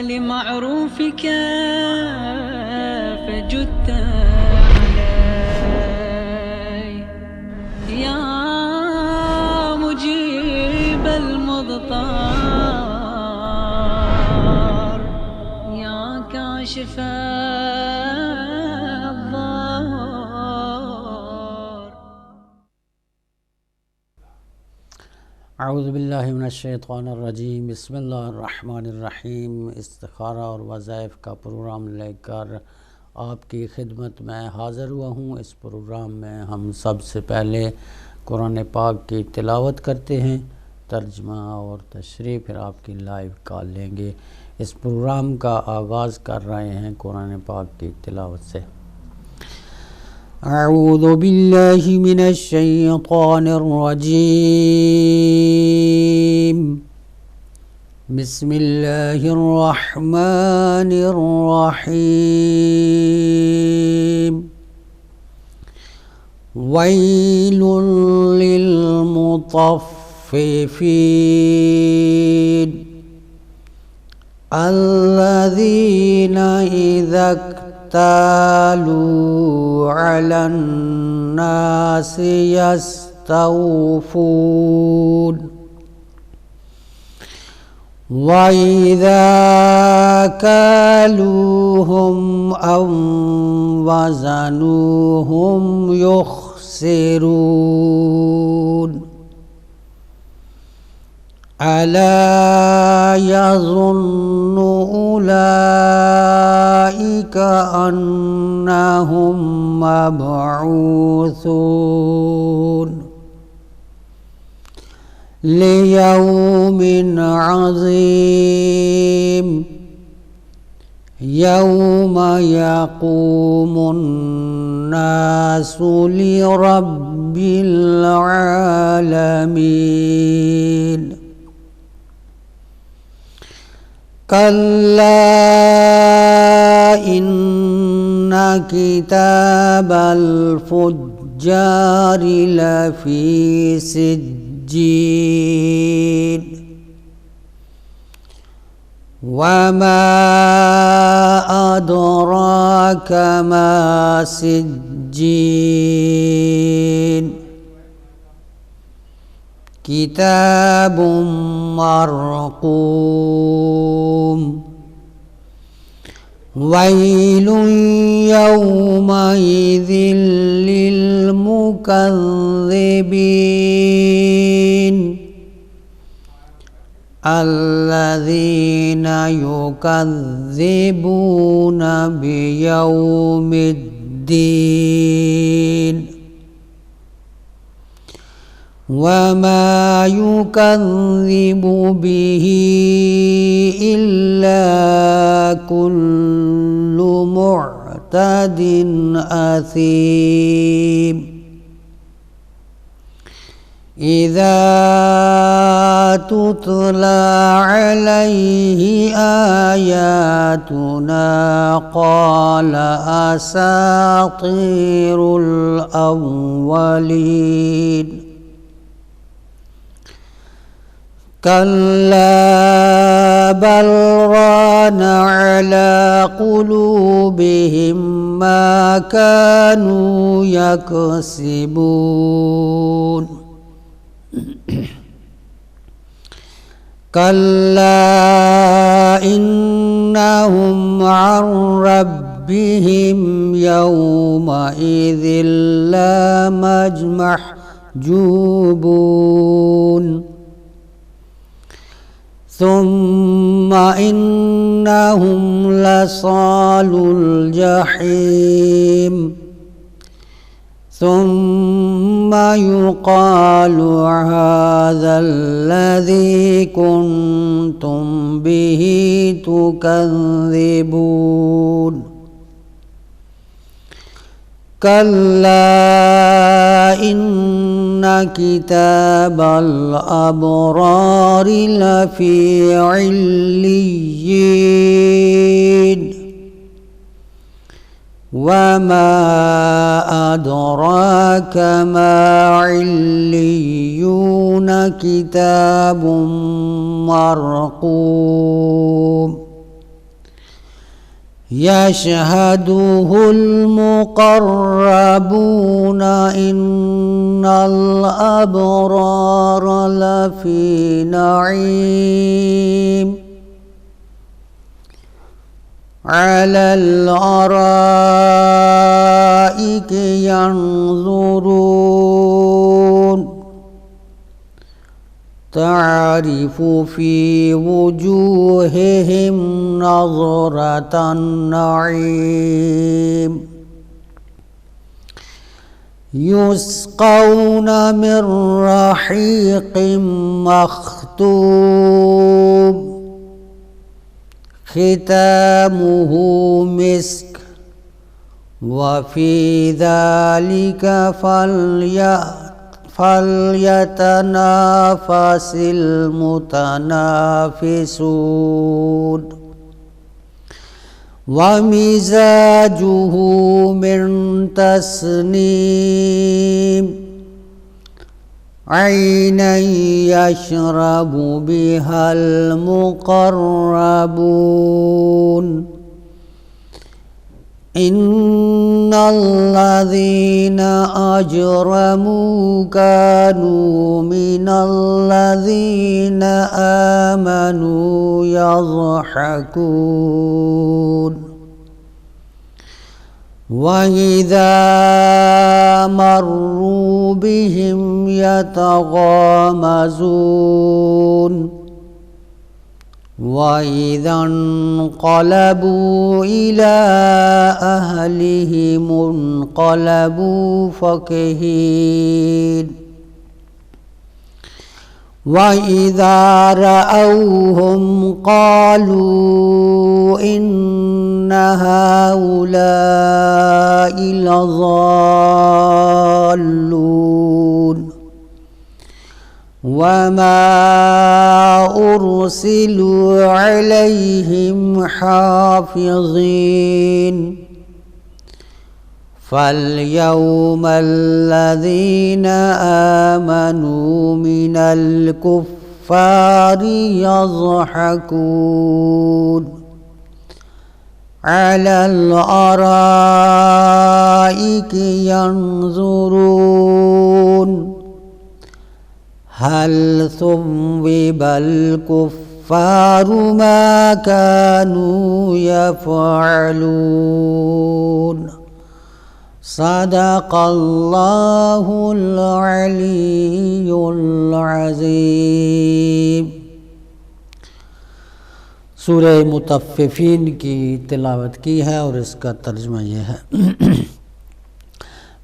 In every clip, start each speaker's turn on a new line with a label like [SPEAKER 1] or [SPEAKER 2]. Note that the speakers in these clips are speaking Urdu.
[SPEAKER 1] لمعروفك فجدت علي يا مجيب المضطر يا كاشف الضر.
[SPEAKER 2] اعوذ باللہ من الشیطان الرجیم. بسم اللہ الرحمن الرحیم. استخارہ اور وظائف کا پروگرام لے کر آپ کی خدمت میں حاضر ہوا ہوں. اس پروگرام میں ہم سب سے پہلے قرآن پاک کی تلاوت کرتے ہیں، ترجمہ اور تشریح، پھر آپ کی لائیو کال لیں گے. اس پروگرام کا آغاز کر رہے ہیں قرآن پاک کی تلاوت سے. اعوذ باللہ من الشیطان الرجیم. بسم اللہ الرحمن الرحیم. ویل للمطففین الذین اذا اکتالوا علی الناس یستوفون وَإِذَا كَالُوهُمْ أَوْ وَزَنُوهُمْ يُخْسِرُونَ. أَلَا يَظُنُّ أُولَئِكَ أَنَّهُمْ مَبْعُوثُونَ لِيَوْمٍ عَظِيمٍ يَوْمَ يَقُومُ النَّاسُ لِرَبِّ الْعَالَمِينَ. كَلَّا إِنَّ كِتَابَ الْفُجَّارِ لَفِي سِجِّينٍ. وَمَا أَدْرَاكَ مَا سِجِّينٌ. كِتَابٌ مَّرْقُومٌ. وَيْلٌ يَوْمَئِذٍ لِّلْمُكَذِّبِينَ الَّذِينَ يُكَذِّبُونَ بِيَوْمِ الدِّينِ. وَمَا يُكَذِّبُ بِهِ إِلَّا كُلُّ مُعْتَدٍ أَثِيمٍ. إِذَا تُتْلَى عَلَيْهِ آيَاتُنَا قَالَ أَسَاطِيرُ الْأَوَّلِينَ. كَلَّا بَلْ رَانَ عَلَى قُلُوبِهِمْ مَا كَانُوا يَكْسِبُونَ. كَلَّا إِنَّهُمْ عَنْ رَبِّهِمْ يَوْمَئِذٍ لَمَحْجُوبُونَ. ثُمَّ إِنَّهُمْ لَصَالُو الْجَحِيمِ. ثُمَّ يُقَالُ هَذَا الَّذِي كُنتُمْ بِهِ تُكَذِّبُونَ. كَلَّا إِنَّ كِتَابَ الْأَبْرَارِ لَفِي عِلِّيِّينَ. وَمَا أَدْرَاكَ مَا عِلِّيُّونَ. كِتَابٌ مَّرْقُومٌ. يشهده المقربون إن الأبرار لفي نعيم على الأرائك ينظرون تعرف في وجوههم نظرة النعيم يسقون من رحيق مختوم ختامه مسك وفي ذلك فليتنافس المتنافسون ومزاجه من تسنيم عينا يشرب بها المقربون إن الذين أجرموا كانوا من الذين آمنوا يضحكون وإذا مروا بهم يتغامزون وَإِذَا انقلبوا إِلَى أَهْلِهِمُ انقلبوا فكهين وَإِذَا رأوهم قالوا إن هؤلاء لضالون وما أرسلوا عليهم حافظين فاليوم الذين آمنوا من الكفار يضحكون على الأرائك ينظرون هل ثوب الكفار ما كانوا يفعلون صدق الله العلي العظيم۔ سورہ مطففین کی تلاوت کی ہے اور اس کا ترجمہ یہ ہے۔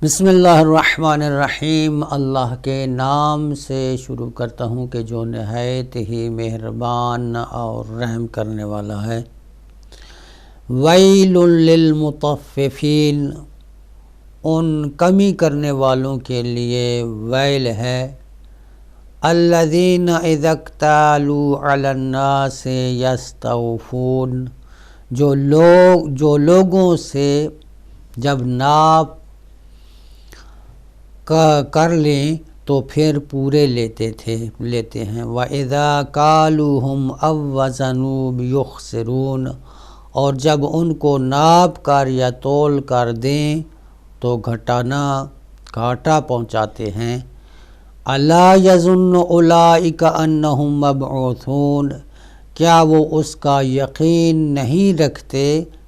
[SPEAKER 2] بسم اللہ الرحمن الرحیم، اللہ کے نام سے شروع کرتا ہوں کہ جو نہایت ہی مہربان اور رحم کرنے والا ہے۔ ویل للمطففین، ان کمی کرنے والوں کے لیے ویل ہے۔ الذین اذا اکتالوا علی الناس یستوفون، جو لوگوں سے جب ناپ کر لیں تو پھر پورے لیتے ہیں۔ وَإِذَا كَالُوهُمْ أَوْ وَزَنُوا يُخْسِرُونَ، اور جب ان کو ناپ کر یا تول کر دیں تو گھاٹا پہنچاتے ہیں۔ أَلَا يَظُنُّ أُولَئِكَ أَنَّهُمْ مَبْعُوثُونَ، کیا وہ اس کا یقین نہیں رکھتے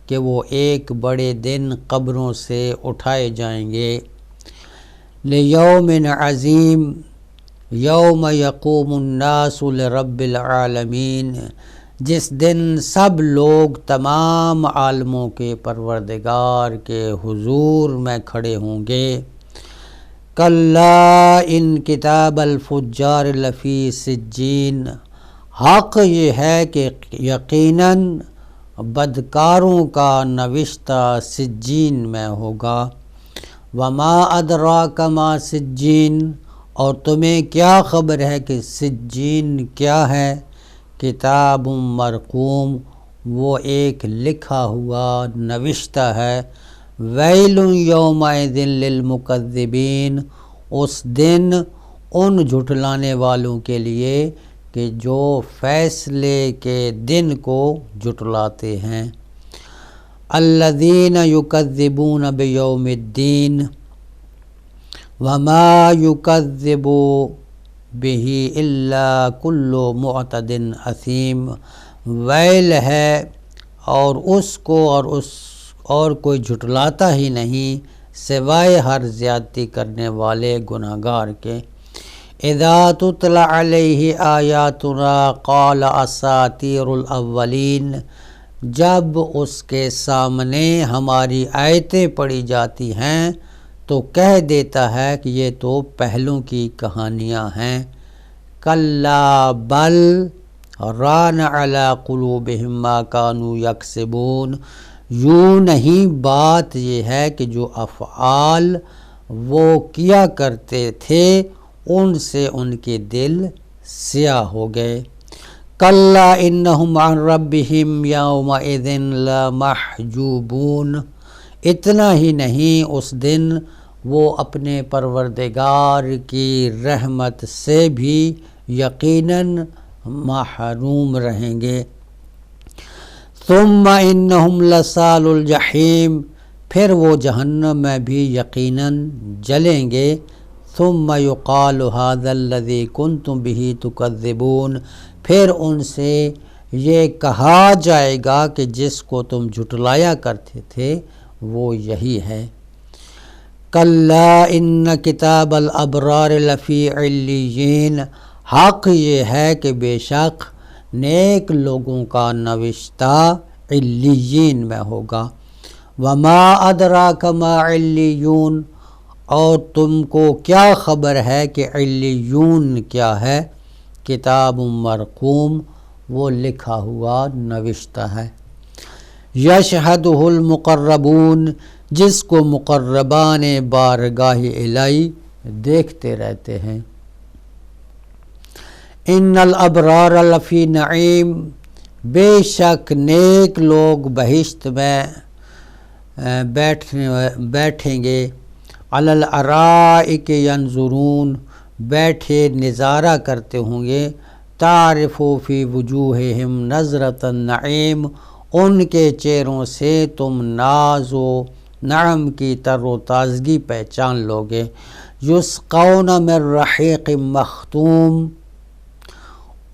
[SPEAKER 2] کہ وہ ایک بڑے دن قبروں سے اٹھائے جائیں گے۔ لیوم عظیم، یوم یقوم الناس لرب العالمین، جس دن سب لوگ تمام عالموں کے پروردگار کے حضور میں کھڑے ہوں گے۔ کلا ان کتاب الفجار لفی سجین، حق یہ ہے کہ یقیناً بدکاروں کا نوشتہ سجین میں ہوگا۔ وما ادراک ما سجین، اور تمہیں کیا خبر ہے کہ سجین کیا ہے؟ کتاب مرقوم، وہ ایک لکھا ہوا نوشتہ ہے۔ ویل یومئذ للمکذبین، اس دن ان جھٹلانے والوں کے لیے کہ جو فیصلے کے دن کو جھٹلاتے ہیں۔ الذین یکذبون بیوم الدین وما یکذب بہ الا کل معتد اثیم، ویل ہے اور اس کو اور کوئی جھٹلاتا ہی نہیں سوائے ہر زیادتی کرنے والے گناہگار کے۔ اذا تتلی علیہ آیاتنا قال اساطیر الاولین، جب اس کے سامنے ہماری آیتیں پڑھی جاتی ہیں تو کہہ دیتا ہے کہ یہ تو پہلوں کی کہانیاں ہیں۔ کلا بل ران علی قلوبہم ما کانوا یکسبون، یوں نہیں، بات یہ ہے کہ جو افعال وہ کیا کرتے تھے ان سے ان کے دل سیاہ ہو گئے۔ کلا انہم عن ربہم یومئذ لمحجوبون، اتنا ہی نہیں، اس دن وہ اپنے پروردگار کی رحمت سے بھی یقیناً محروم رہیں گے۔ ثم انہم لصال الجحیم، پھر وہ جہنم میں بھی یقیناً جلیں گے۔ ثم یقال ھذا الذی کنتم بہ تکذبون، پھر ان سے یہ کہا جائے گا کہ جس کو تم جھٹلایا کرتے تھے وہ یہی ہے۔ کلا ان کتاب الابرار لفی علیین، حق یہ ہے کہ بے شک نیک لوگوں کا نوشتہ علیین میں ہوگا۔ وما ادراک ما علیون، اور تم کو کیا خبر ہے کہ علیون کیا ہے؟ کتاب مرقوم، وہ لکھا ہوا نوشتہ ہے۔ یشہدہ المقربون، جس کو مقربان بارگاہ الہی دیکھتے رہتے ہیں۔ ان الابرار لفی نعیم، بے شک نیک لوگ بہشت میں بیٹھیں گے۔ علی الارائک ینظرون، بیٹھے نظارہ کرتے ہوں گے۔ تعرف فی وجوہہم نظرۃ النعیم، ان کے چہروں سے تم ناز و نعم کی تر و تازگی پہچان لوگے۔ یسقون من رحیق مختوم،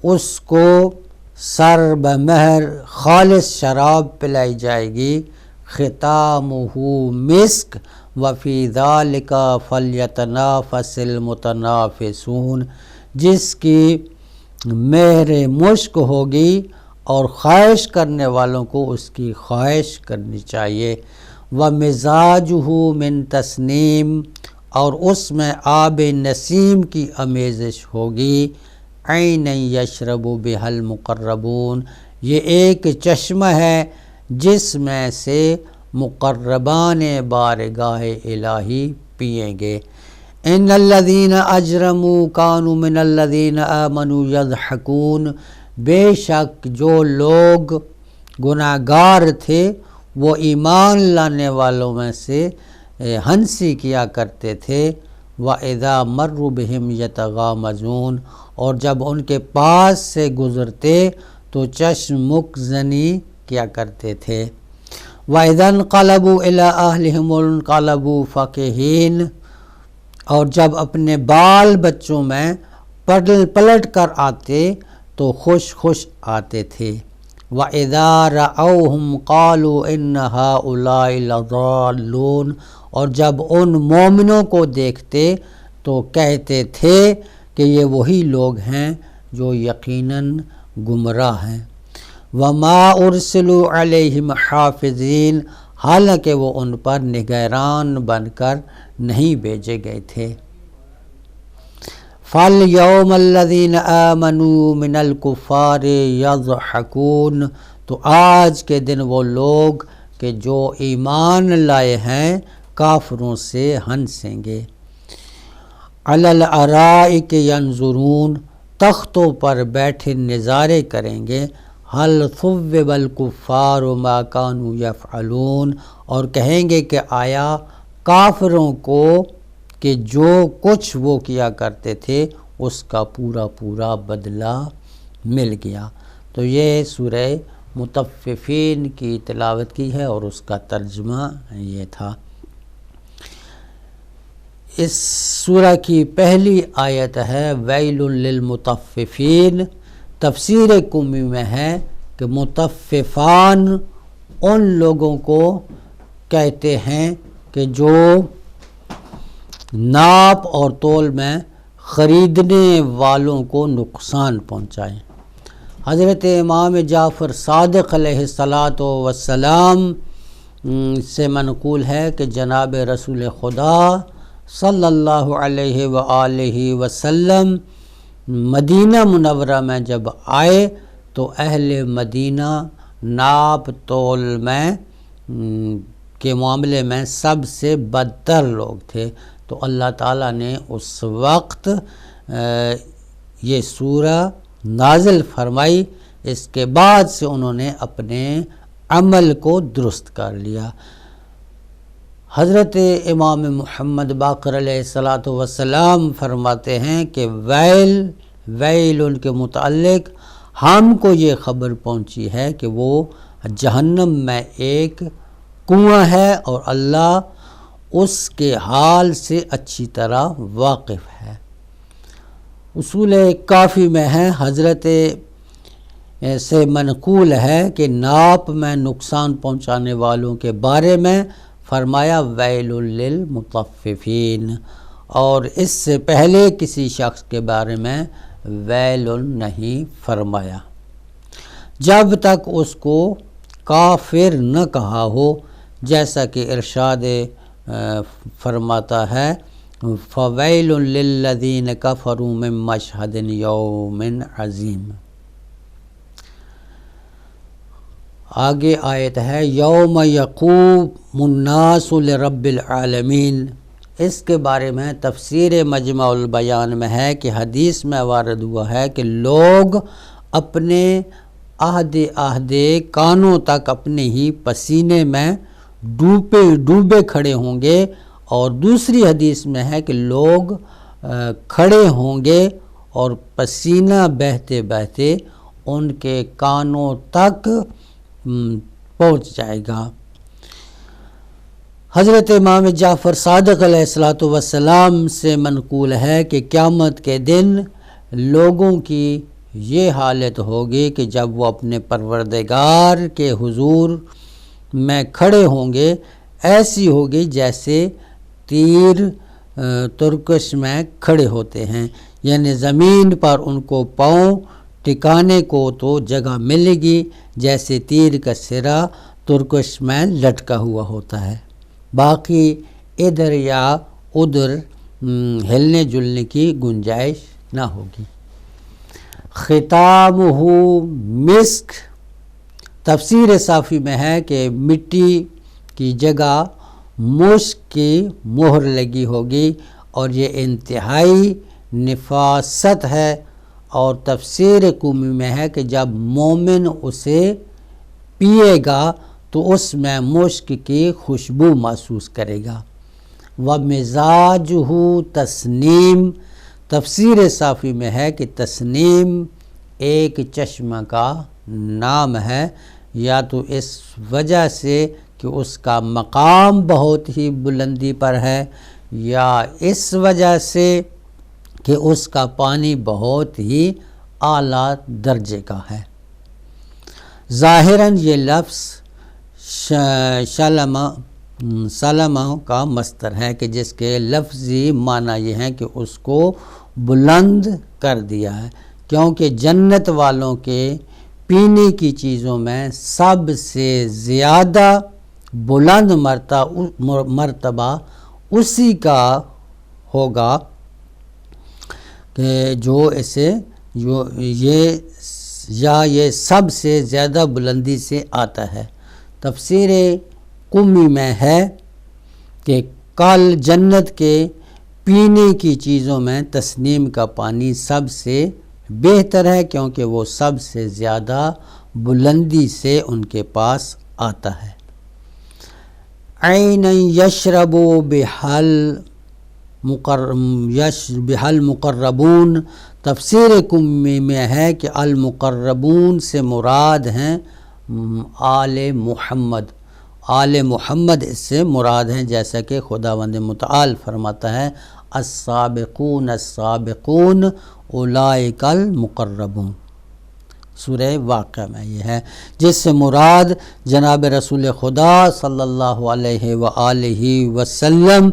[SPEAKER 2] اس کو سر بمہر خالص شراب پلائی جائے گی۔ ختامہ مسک وفی ذالک فلیتنافس المتنافسون، جس کی مہر مشک ہوگی اور خواہش کرنے والوں کو اس کی خواہش کرنی چاہیے۔ ومزاجہ من تسنیم، اور اس میں آب نسیم کی آمیزش ہوگی۔ عین یشرب بہا المقربون، یہ ایک چشمہ ہے جس میں سے مقربان بارگاہ الہی پئیں گے۔ ان الذین اجرموا کانوا من الذین آمنوا یضحکون، بے شک جو لوگ گناہگار تھے وہ ایمان لانے والوں میں سے ہنسی کیا کرتے تھے۔ وَإِذَا مَرُّوا بِهِمْ يَتَغَامَزُونَ، اور جب ان کے پاس سے گزرتے تو چشمک زنی کیا کرتے تھے۔ وَإِذَا انْقَلَبُوا إِلَىٰ أَهْلِهِمُ انْقَلَبُوا فَكِهِينَ، اور جب اپنے بال بچوں میں پلٹ کر آتے تو خوش خوش آتے تھے۔ وَإِذَا رَأَوْهُمْ قَالُوا إِنَّ هَٰؤُلَاءِ لَضَالُّونَ، اور جب ان مومنوں کو دیکھتے تو کہتے تھے کہ یہ وہی لوگ ہیں جو یقیناً گمراہ ہیں۔ وَمَا أُرْسِلُوا عَلَيْهِمْ حَافِظِينَ، حالانکہ وہ ان پر نگہبان بن کر نہیں بھیجے گئے تھے۔ فَالْيَوْمَ الَّذِينَ آمَنُوا مِنَ الْكُفَّارِ يَضْحَكُونَ، تو آج کے دن وہ لوگ کہ جو ایمان لائے ہیں کافروں سے ہنسیں گے۔ عَلَى الْأَرَائِكِ يَنْظُرُونَ، تختوں پر بیٹھے نظارے کریں گے۔ هَلْ ثُوِّبَ الْكُفَّارُ مَا كَانُوا يَفْعَلُونَ، اور کہیں گے کہ آیا کافروں کو کہ جو کچھ وہ کیا کرتے تھے اس کا پورا پورا بدلہ مل گیا۔ تو یہ سورہ مطففین کی تلاوت کی ہے اور اس کا ترجمہ یہ تھا۔ اس سورہ کی پہلی آیت ہے ویل للمطففین، تفسیر قمی میں ہے کہ مطففان ان لوگوں کو کہتے ہیں کہ جو ناپ اور تول میں خریدنے والوں کو نقصان پہنچائیں۔ حضرت امام جعفر صادق علیہ السلام سے منقول ہے کہ جناب رسول خدا صلی اللہ علیہ وآلہ وسلم مدینہ منورہ میں جب آئے تو اہل مدینہ ناپ تول میں کے معاملے میں سب سے بدتر لوگ تھے، تو اللہ تعالیٰ نے اس وقت یہ سورہ نازل فرمائی۔ اس کے بعد سے انہوں نے اپنے عمل کو درست کر لیا۔ حضرت امام محمد باقر علیہ السلام فرماتے ہیں کہ ویل ان کے متعلق ہم کو یہ خبر پہنچی ہے کہ وہ جہنم میں ایک کنواں ہے اور اللہ اس کے حال سے اچھی طرح واقف ہے۔ اصول کافی میں ہے، حضرت سے منقول ہے کہ ناپ میں نقصان پہنچانے والوں کے بارے میں فرمایا ویل للمطففین، اور اس سے پہلے کسی شخص کے بارے میں ویل نہیں فرمایا جب تک اس کو کافر نہ کہا ہو، جیسا کہ ارشاد فرماتا ہے فویل للذین کفروا من مشہد یوم عظیم۔ آگے آیت ہے یوم یقوم الناس لرب العالمین۔ اس کے بارے میں تفسیر مجمع البیان میں ہے کہ حدیث میں وارد ہوا ہے کہ لوگ اپنے آہدے کانوں تک اپنے ہی پسینے میں ڈوبے کھڑے ہوں گے، اور دوسری حدیث میں ہے کہ لوگ کھڑے ہوں گے اور پسینہ بہتے بہتے ان کے کانوں تک پہنچ جائے گا۔ حضرت امام جعفر صادق علیہ السلام سے منقول ہے کہ قیامت کے دن لوگوں کی یہ حالت ہوگی کہ جب وہ اپنے پروردگار کے حضور میں کھڑے ہوں گے، ایسی ہوگی جیسے تیر ترکش میں کھڑے ہوتے ہیں، یعنی زمین پر ان کو پاؤں ٹکانے کو تو جگہ ملے گی جیسے تیر کا سرا ترکش میں لٹکا ہوا ہوتا ہے، باقی ادھر یا ادھر ہلنے جلنے کی گنجائش نہ ہوگی۔ ختامہ مسک، تفسیر صافی میں ہے کہ مٹی کی جگہ مشک کی مہر لگی ہوگی اور یہ انتہائی نفاست ہے، اور تفسیر قومی میں ہے کہ جب مومن اسے پیے گا تو اس میں مشک کی خوشبو محسوس کرے گا۔ وَمِزَاجُهُ تسنیم، تفسیر صافی میں ہے کہ تسنیم ایک چشمہ کا نام ہے، یا تو اس وجہ سے کہ اس کا مقام بہت ہی بلندی پر ہے، یا اس وجہ سے کہ اس کا پانی بہت ہی اعلیٰ درجے کا ہے۔ ظاہراً یہ لفظ سلمہ کا مصدر ہے کہ جس کے لفظی معنی یہ ہے کہ اس کو بلند کر دیا ہے، کیونکہ جنت والوں کے پینے کی چیزوں میں سب سے زیادہ بلند مرتبہ اسی کا ہوگا کہ یہ سب سے زیادہ بلندی سے آتا ہے۔ تفسیر قمی میں ہے کہ کل جنت کے پینے کی چیزوں میں تسنیم کا پانی سب سے بہتر ہے، کیونکہ وہ سب سے زیادہ بلندی سے ان کے پاس آتا ہے۔ عین یشرب بحل مقربون، تفسیر قمی میں ہے کہ المقربون سے مراد ہیں آل محمد. آل محمد اس سے مراد ہیں، جیسا کہ خداوند متعال فرماتا ہے السابقون السابقون اولئک المقربون. سورہ واقعہ میں یہ ہے، جس سے مراد جناب رسول خدا صلی اللہ علیہ وآلہ وسلم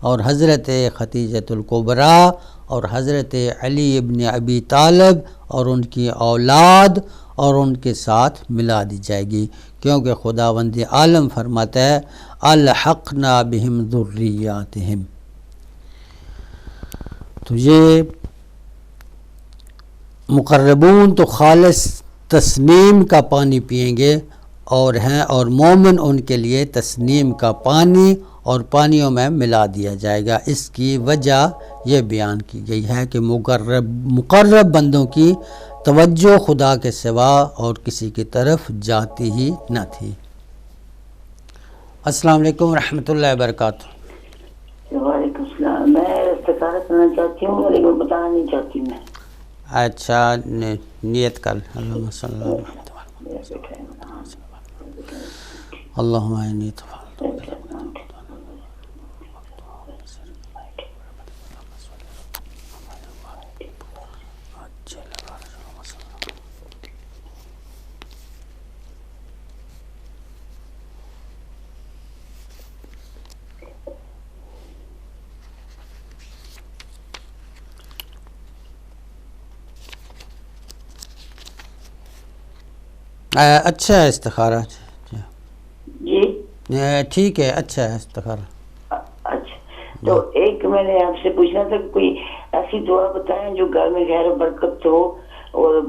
[SPEAKER 2] اور حضرت خدیجۃ الکبریٰ اور حضرت علی ابن ابی طالب اور ان کی اولاد اور ان کے ساتھ ملا دی جائے گی، کیونکہ خداوند عالم فرماتا ہے الحقنا بہم ذریاتہم. تو یہ مقربون تو خالص تسنیم کا پانی پئیں گے اور مومن ان کے لیے تسنیم کا پانی اور پانیوں میں ملا دیا جائے گا. اس کی وجہ یہ بیان کی گئی ہے کہ مقرب بندوں کی توجہ خدا کے سوا اور کسی کی طرف جاتی ہی نہ تھی. السلام علیکم ورحمۃ اللہ وبرکاتہ.
[SPEAKER 3] وعلیکم السلام. میں استخارہ کرنا چاہتی ہوں لیکن بتانا نہیں چاہتی میں.
[SPEAKER 2] اچھا نیت کر. اللہم صلی اللہ علیہ وسلم. اللہم انی اچھا ہے استخارہ.
[SPEAKER 3] جی
[SPEAKER 2] ٹھیک ہے، اچھا ہے استخارہ.
[SPEAKER 3] اچھا، تو ایک میں نے آپ سے پوچھنا تھا کوئی ایسی دعا بتائیں جو گھر میں خیر و برکت ہو اور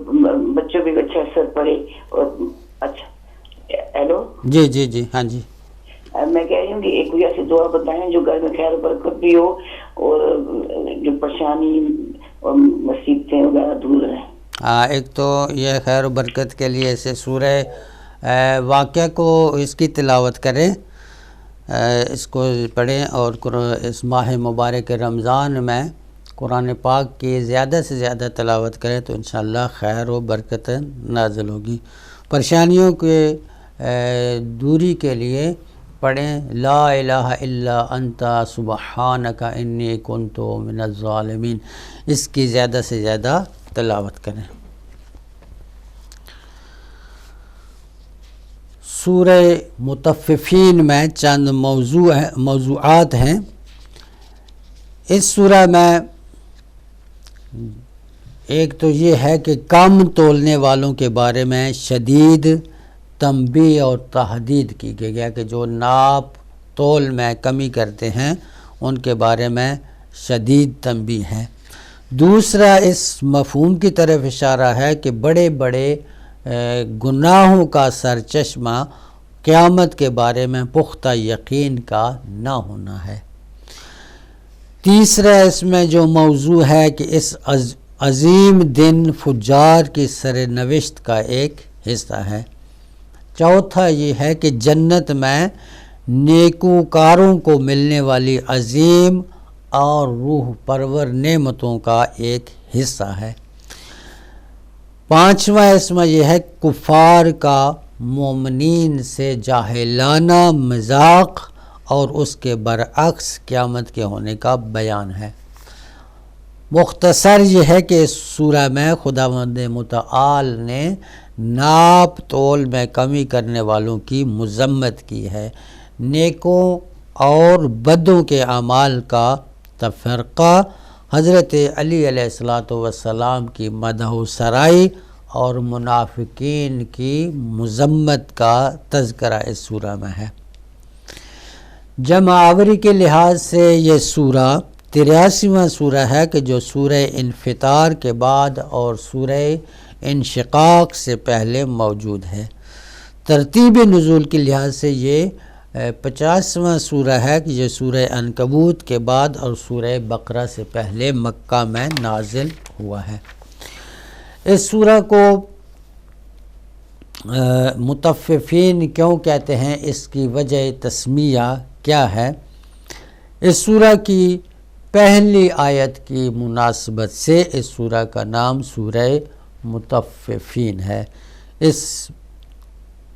[SPEAKER 3] بچوں پہ اچھا اثر پڑے. اور اچھا ہیلو
[SPEAKER 2] جی جی جی ہاں جی.
[SPEAKER 3] میں کہہ رہی ہوں کہ ایک کوئی ایسی دعا بتائیں جو گھر میں خیر و برکت بھی ہو اور جو پریشانی اور مصیبتیں وغیرہ دور رہیں.
[SPEAKER 2] ایک تو یہ خیر و برکت کے لیے اسے سورہ واقعہ کو اس کی تلاوت کریں، اس کو پڑھیں اور اس ماہ مبارک رمضان میں قرآن پاک کی زیادہ سے زیادہ تلاوت کریں تو انشاءاللہ خیر و برکت نازل ہوگی. پریشانیوں کے دوری کے لیے پڑھیں لا الہ الا انت سبحانک انی کنت من الظالمین. اس کی زیادہ سے زیادہ تلاوت کریں. سورہ مطففین میں چند موضوعات ہیں. اس سورہ میں ایک تو یہ ہے کہ کم تولنے والوں کے بارے میں شدید تنبیہ اور تحدید کی گئی ہے کہ جو ناپ تول میں کمی کرتے ہیں ان کے بارے میں شدید تنبیہ ہے. دوسرا اس مفہوم کی طرف اشارہ ہے کہ بڑے بڑے گناہوں کا سرچشمہ قیامت کے بارے میں پختہ یقین کا نہ ہونا ہے. تیسرا اس میں جو موضوع ہے کہ اس عظیم دن فجار کی سرنوشت کا ایک حصہ ہے. چوتھا یہ ہے کہ جنت میں نیکوکاروں کو ملنے والی عظیم اور روح پرور نعمتوں کا ایک حصہ ہے. پانچواں اس میں یہ ہے کفار کا مومنین سے جاہلانہ مذاق اور اس کے برعکس قیامت کے ہونے کا بیان ہے. مختصر یہ ہے کہ اس سورہ میں خداوند متعال نے ناپ تول میں کمی کرنے والوں کی مذمت کی ہے. نیکوں اور بدوں کے اعمال کا تفرقہ، حضرت علی علیہ السلام کی مدح و سرائی اور منافقین کی مذمت کا تذکرہ اس سورہ میں ہے. جمع آوری کے لحاظ سے یہ سورہ 83واں سورہ ہے کہ جو سورہ انفطار کے بعد اور سورہ انشقاق سے پہلے موجود ہے. ترتیب نزول کے لحاظ سے یہ 50واں سورہ ہے کہ یہ سورہ عنکبوت کے بعد اور سورہ بقرہ سے پہلے مکہ میں نازل ہوا ہے. اس سورہ کو مطففین کیوں کہتے ہیں، اس کی وجہ تسمیہ کیا ہے؟ اس سورہ کی پہلی آیت کی مناسبت سے اس سورہ کا نام سورہ مطففین ہے. اس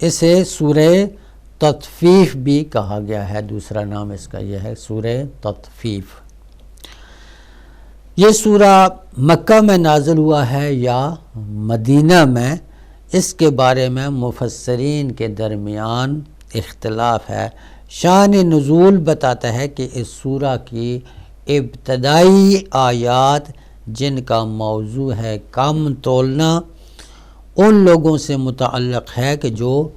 [SPEAKER 2] اسے سورہ تطفیف بھی کہا گیا ہے، دوسرا نام اس کا یہ ہے سورہ تطفیف۔ یہ سورہ مکہ میں نازل ہوا ہے یا مدینہ میں، اس کے بارے میں مفسرین کے درمیان اختلاف ہے۔ شان نزول بتاتا ہے کہ اس سورہ کی ابتدائی آیات جن کا موضوع ہے کام تولنا، ان لوگوں سے متعلق ہے کہ جو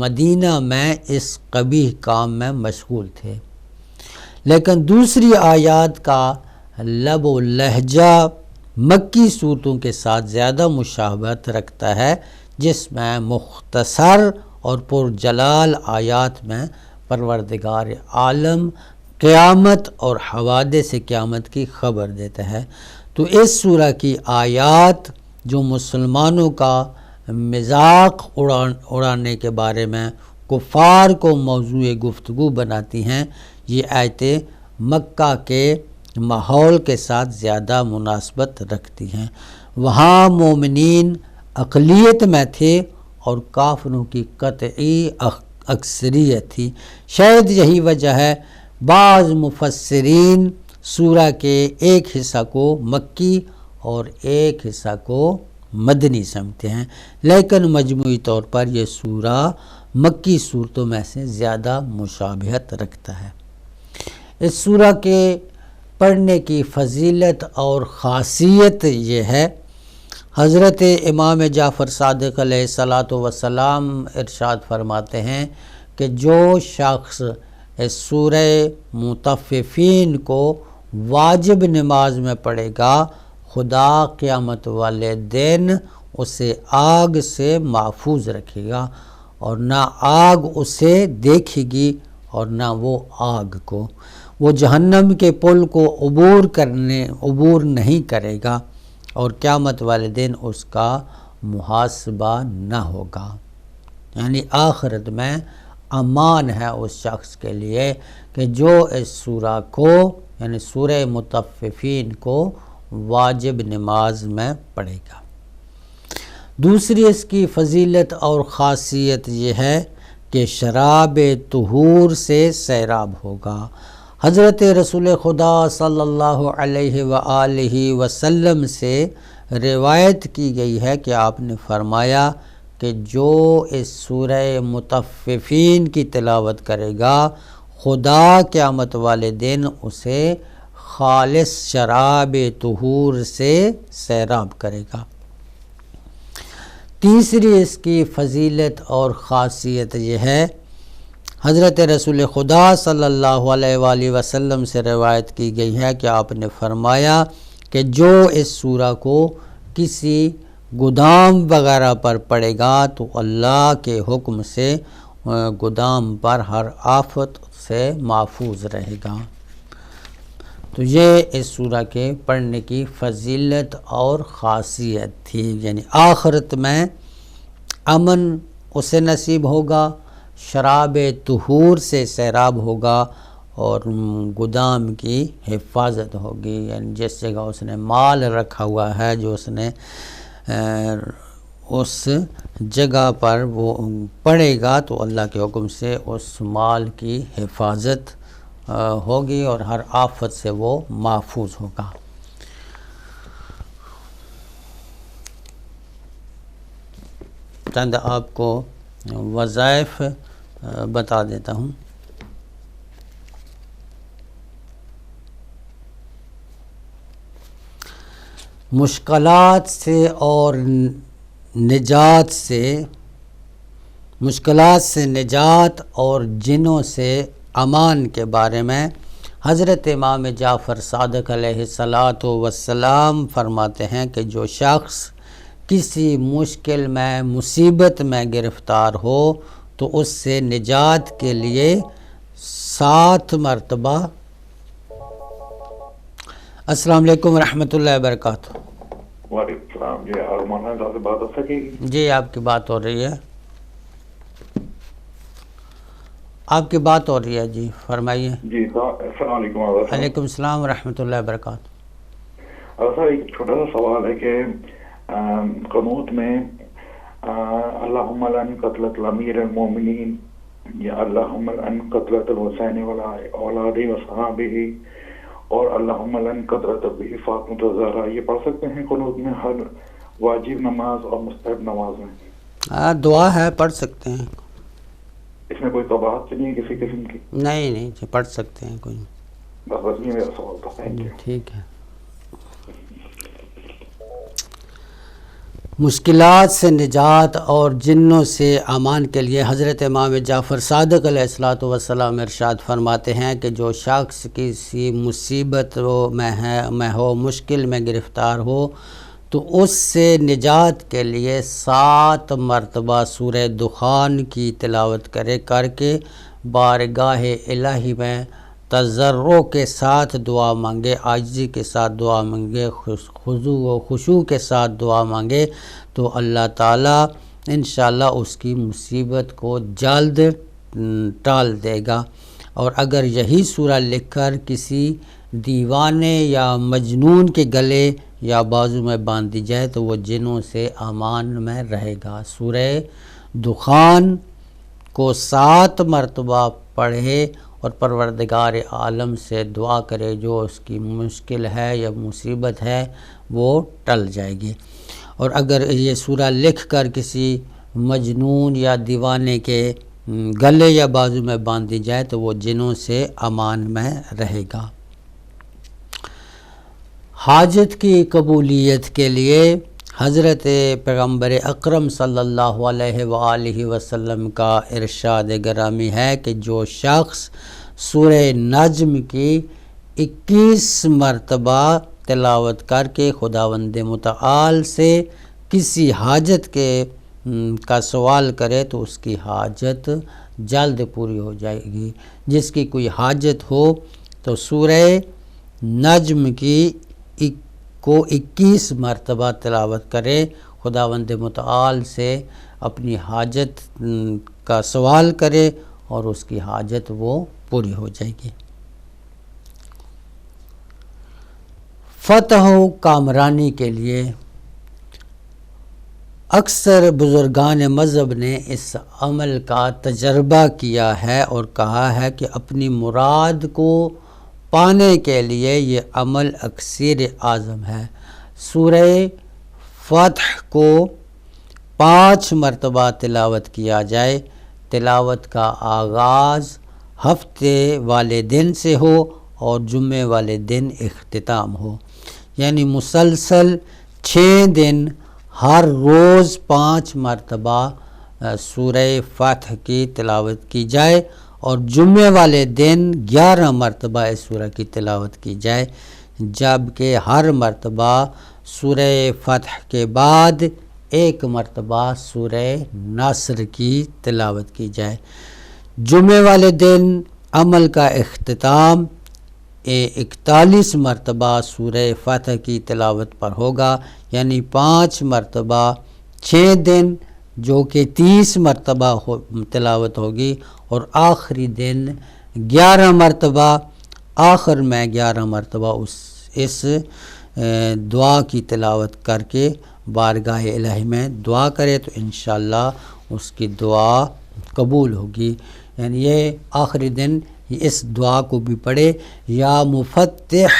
[SPEAKER 2] مدینہ میں اس قبیح کام میں مشغول تھے، لیکن دوسری آیات کا لب و لہجہ مکی صورتوں کے ساتھ زیادہ مشابہت رکھتا ہے، جس میں مختصر اور پرجلال آیات میں پروردگار عالم قیامت اور حوادث قیامت کی خبر دیتا ہے۔ تو اس سورہ کی آیات جو مسلمانوں کا مذاق اڑانے کے بارے میں کفار کو موضوع گفتگو بناتی ہیں، یہ آیتیں مکہ کے ماحول کے ساتھ زیادہ مناسبت رکھتی ہیں۔ وہاں مومنین اقلیت میں تھے اور کافروں کی قطعی اکثریت تھی۔ شاید یہی وجہ ہے بعض مفسرین سورہ کے ایک حصہ کو مکی اور ایک حصہ کو مدنی سمجھتے ہیں، لیکن مجموعی طور پر یہ سورہ مکی صورتوں میں سے زیادہ مشابہت رکھتا ہے۔ اس سورہ کے پڑھنے کی فضیلت اور خاصیت یہ ہے، حضرت امام جعفر صادق علیہ الصلاۃ والسلام ارشاد فرماتے ہیں کہ جو شخص اس سورہ مطففین کو واجب نماز میں پڑھے گا، خدا قیامت والے دن اسے آگ سے محفوظ رکھے گا، اور نہ آگ اسے دیکھے گی اور نہ وہ آگ کو، وہ جہنم کے پل کو عبور نہیں کرے گا، اور قیامت والے دن اس کا محاسبہ نہ ہوگا۔ یعنی آخرت میں امان ہے اس شخص کے لیے کہ جو اس سورہ کو یعنی سورہ مطففین کو واجب نماز میں پڑھے گا۔ دوسری اس کی فضیلت اور خاصیت یہ ہے کہ شراب طہور سے سیراب ہوگا۔ حضرت رسول خدا صلی اللہ علیہ وآلہ وسلم سے روایت کی گئی ہے کہ آپ نے فرمایا کہ جو اس سورہ مطففین کی تلاوت کرے گا، خدا قیامت والے دن اسے خالص شراب طہور سے سیراب کرے گا۔ تیسری اس کی فضیلت اور خاصیت یہ ہے، حضرت رسول خدا صلی اللہ علیہ وآلہ وسلم سے روایت کی گئی ہے کہ آپ نے فرمایا کہ جو اس سورہ کو کسی گودام وغیرہ پر پڑے گا تو اللہ کے حکم سے گودام پر ہر آفت سے محفوظ رہے گا۔ تو یہ اس سورہ کے پڑھنے کی فضیلت اور خاصیت تھی، یعنی آخرت میں امن اسے نصیب ہوگا، شراب طہور سے سیراب ہوگا، اور گودام کی حفاظت ہوگی، یعنی جس جگہ اس نے مال رکھا ہوا ہے، جو اس نے اس جگہ پر وہ پڑے گا تو اللہ کے حکم سے اس مال کی حفاظت ہوگی اور ہر آفت سے وہ محفوظ ہوگا۔ چند آپ کو وظائف بتا دیتا ہوں۔ مشکلات سے نجات اور جنوں سے امان کے بارے میں حضرت امام جعفر صادق علیہ الصلاۃ والسلام فرماتے ہیں کہ جو شخص کسی مشکل میں مصیبت میں گرفتار ہو تو اس سے نجات کے لیے 7 مرتبہ السلام علیکم ورحمۃ اللہ وبرکاتہ۔
[SPEAKER 4] وعلیکم السلام جی، مولانا صاحب سے بات ہو سکے گی؟
[SPEAKER 2] جی آپ کی بات ہو رہی ہے، آپ کی بات ہو رہی ہے، جی فرمائیے۔
[SPEAKER 4] جی السلام علیکم۔
[SPEAKER 2] وعلیکم السلام ورحمۃ اللہ وبرکاتہ۔
[SPEAKER 4] سر ایک چھوٹا سا سوال ہے کہ قنوت میں اللهم لعن قتلة الأمير المؤمنين یا اللهم لعن قتلة الحسین والأولاد وصحابه اور اللهم لعن قتلة به فاطمة الزہرا. یہ پڑھ سکتے ہیں قنوت میں ہر واجب نماز اور مستحب نماز میں؟
[SPEAKER 2] دعا ہے، پڑھ سکتے ہیں.
[SPEAKER 4] اس میں کوئی قباحت تو نہیں ہے کسی قسم کی؟
[SPEAKER 2] نہیں پڑھ سکتے ہیں کوئی.
[SPEAKER 4] بس یہ میرا سوال تھا. Thank you.
[SPEAKER 2] ٹھیک ہے. مشکلات سے نجات اور جنوں سے امان کے لیے حضرت امام جعفر صادق علیہ الصلوۃ والسلام ارشاد فرماتے ہیں کہ جو شخص کسی مصیبت میں ہو، مشکل میں گرفتار ہو، تو اس سے نجات کے لیے 7 مرتبہ سورہ دخان کی تلاوت کر کے بارگاہ الہی میں تضرع کے ساتھ دعا مانگے، عاجزی کے ساتھ دعا مانگے، خضوع و خشوع کے ساتھ دعا مانگے، تو اللہ تعالیٰ انشاءاللہ اس کی مصیبت کو جلد ٹال دے گا. اور اگر یہی سورہ لکھ کر کسی دیوانے یا مجنون کے گلے یا بازو میں باندھ دی جائے تو وہ جنوں سے امان میں رہے گا. سورہ دخان کو 7 مرتبہ پڑھے اور پروردگار عالم سے دعا کرے، جو اس کی مشکل ہے یا مصیبت ہے وہ ٹل جائے گی. اور اگر یہ سورہ لکھ کر کسی مجنون یا دیوانے کے گلے یا بازو میں باندھ دی جائے تو وہ جنوں سے امان میں رہے گا. حاجت کی قبولیت کے لیے حضرت پیغمبر اکرم صلی اللہ علیہ وآلہ وسلم کا ارشاد گرامی ہے کہ جو شخص سورہ نجم کی 21 مرتبہ تلاوت کر کے خداوند متعال سے کسی حاجت کا سوال کرے تو اس کی حاجت جلد پوری ہو جائے گی. جس کی کوئی حاجت ہو تو سورہ نجم کو 21 مرتبہ تلاوت کرے، خداوند متعال سے اپنی حاجت کا سوال کرے اور اس کی حاجت وہ پوری ہو جائے گی. فتح و کامرانی کے لیے اکثر بزرگان مذہب نے اس عمل کا تجربہ کیا ہے اور کہا ہے کہ اپنی مراد کو پانے کے لیے یہ عمل اکثر اعظم ہے. سورہ فتح کو 5 مرتبہ تلاوت کیا جائے. تلاوت کا آغاز ہفتے والے دن سے ہو اور جمعے والے دن اختتام ہو، یعنی مسلسل 6 دن ہر روز 5 مرتبہ سورہ فتح کی تلاوت کی جائے اور جمعے والے دن 11 مرتبہ اس سورہ کی تلاوت کی جائے، جبکہ ہر مرتبہ سورہ فتح کے بعد 1 مرتبہ سورہ نصر کی تلاوت کی جائے. جمعے والے دن عمل کا اختتام 41 مرتبہ سورہ فتح کی تلاوت پر ہوگا، یعنی 5 مرتبہ 6 دن جو کہ 30 مرتبہ تلاوت ہوگی، اور آخری دن 11 مرتبہ، آخر میں 11 مرتبہ اس دعا کی تلاوت کر کے بارگاہ الہی میں دعا کرے تو انشاءاللہ اس کی دعا قبول ہوگی. یعنی یہ آخری دن اس دعا کو بھی پڑھے، یا مفتح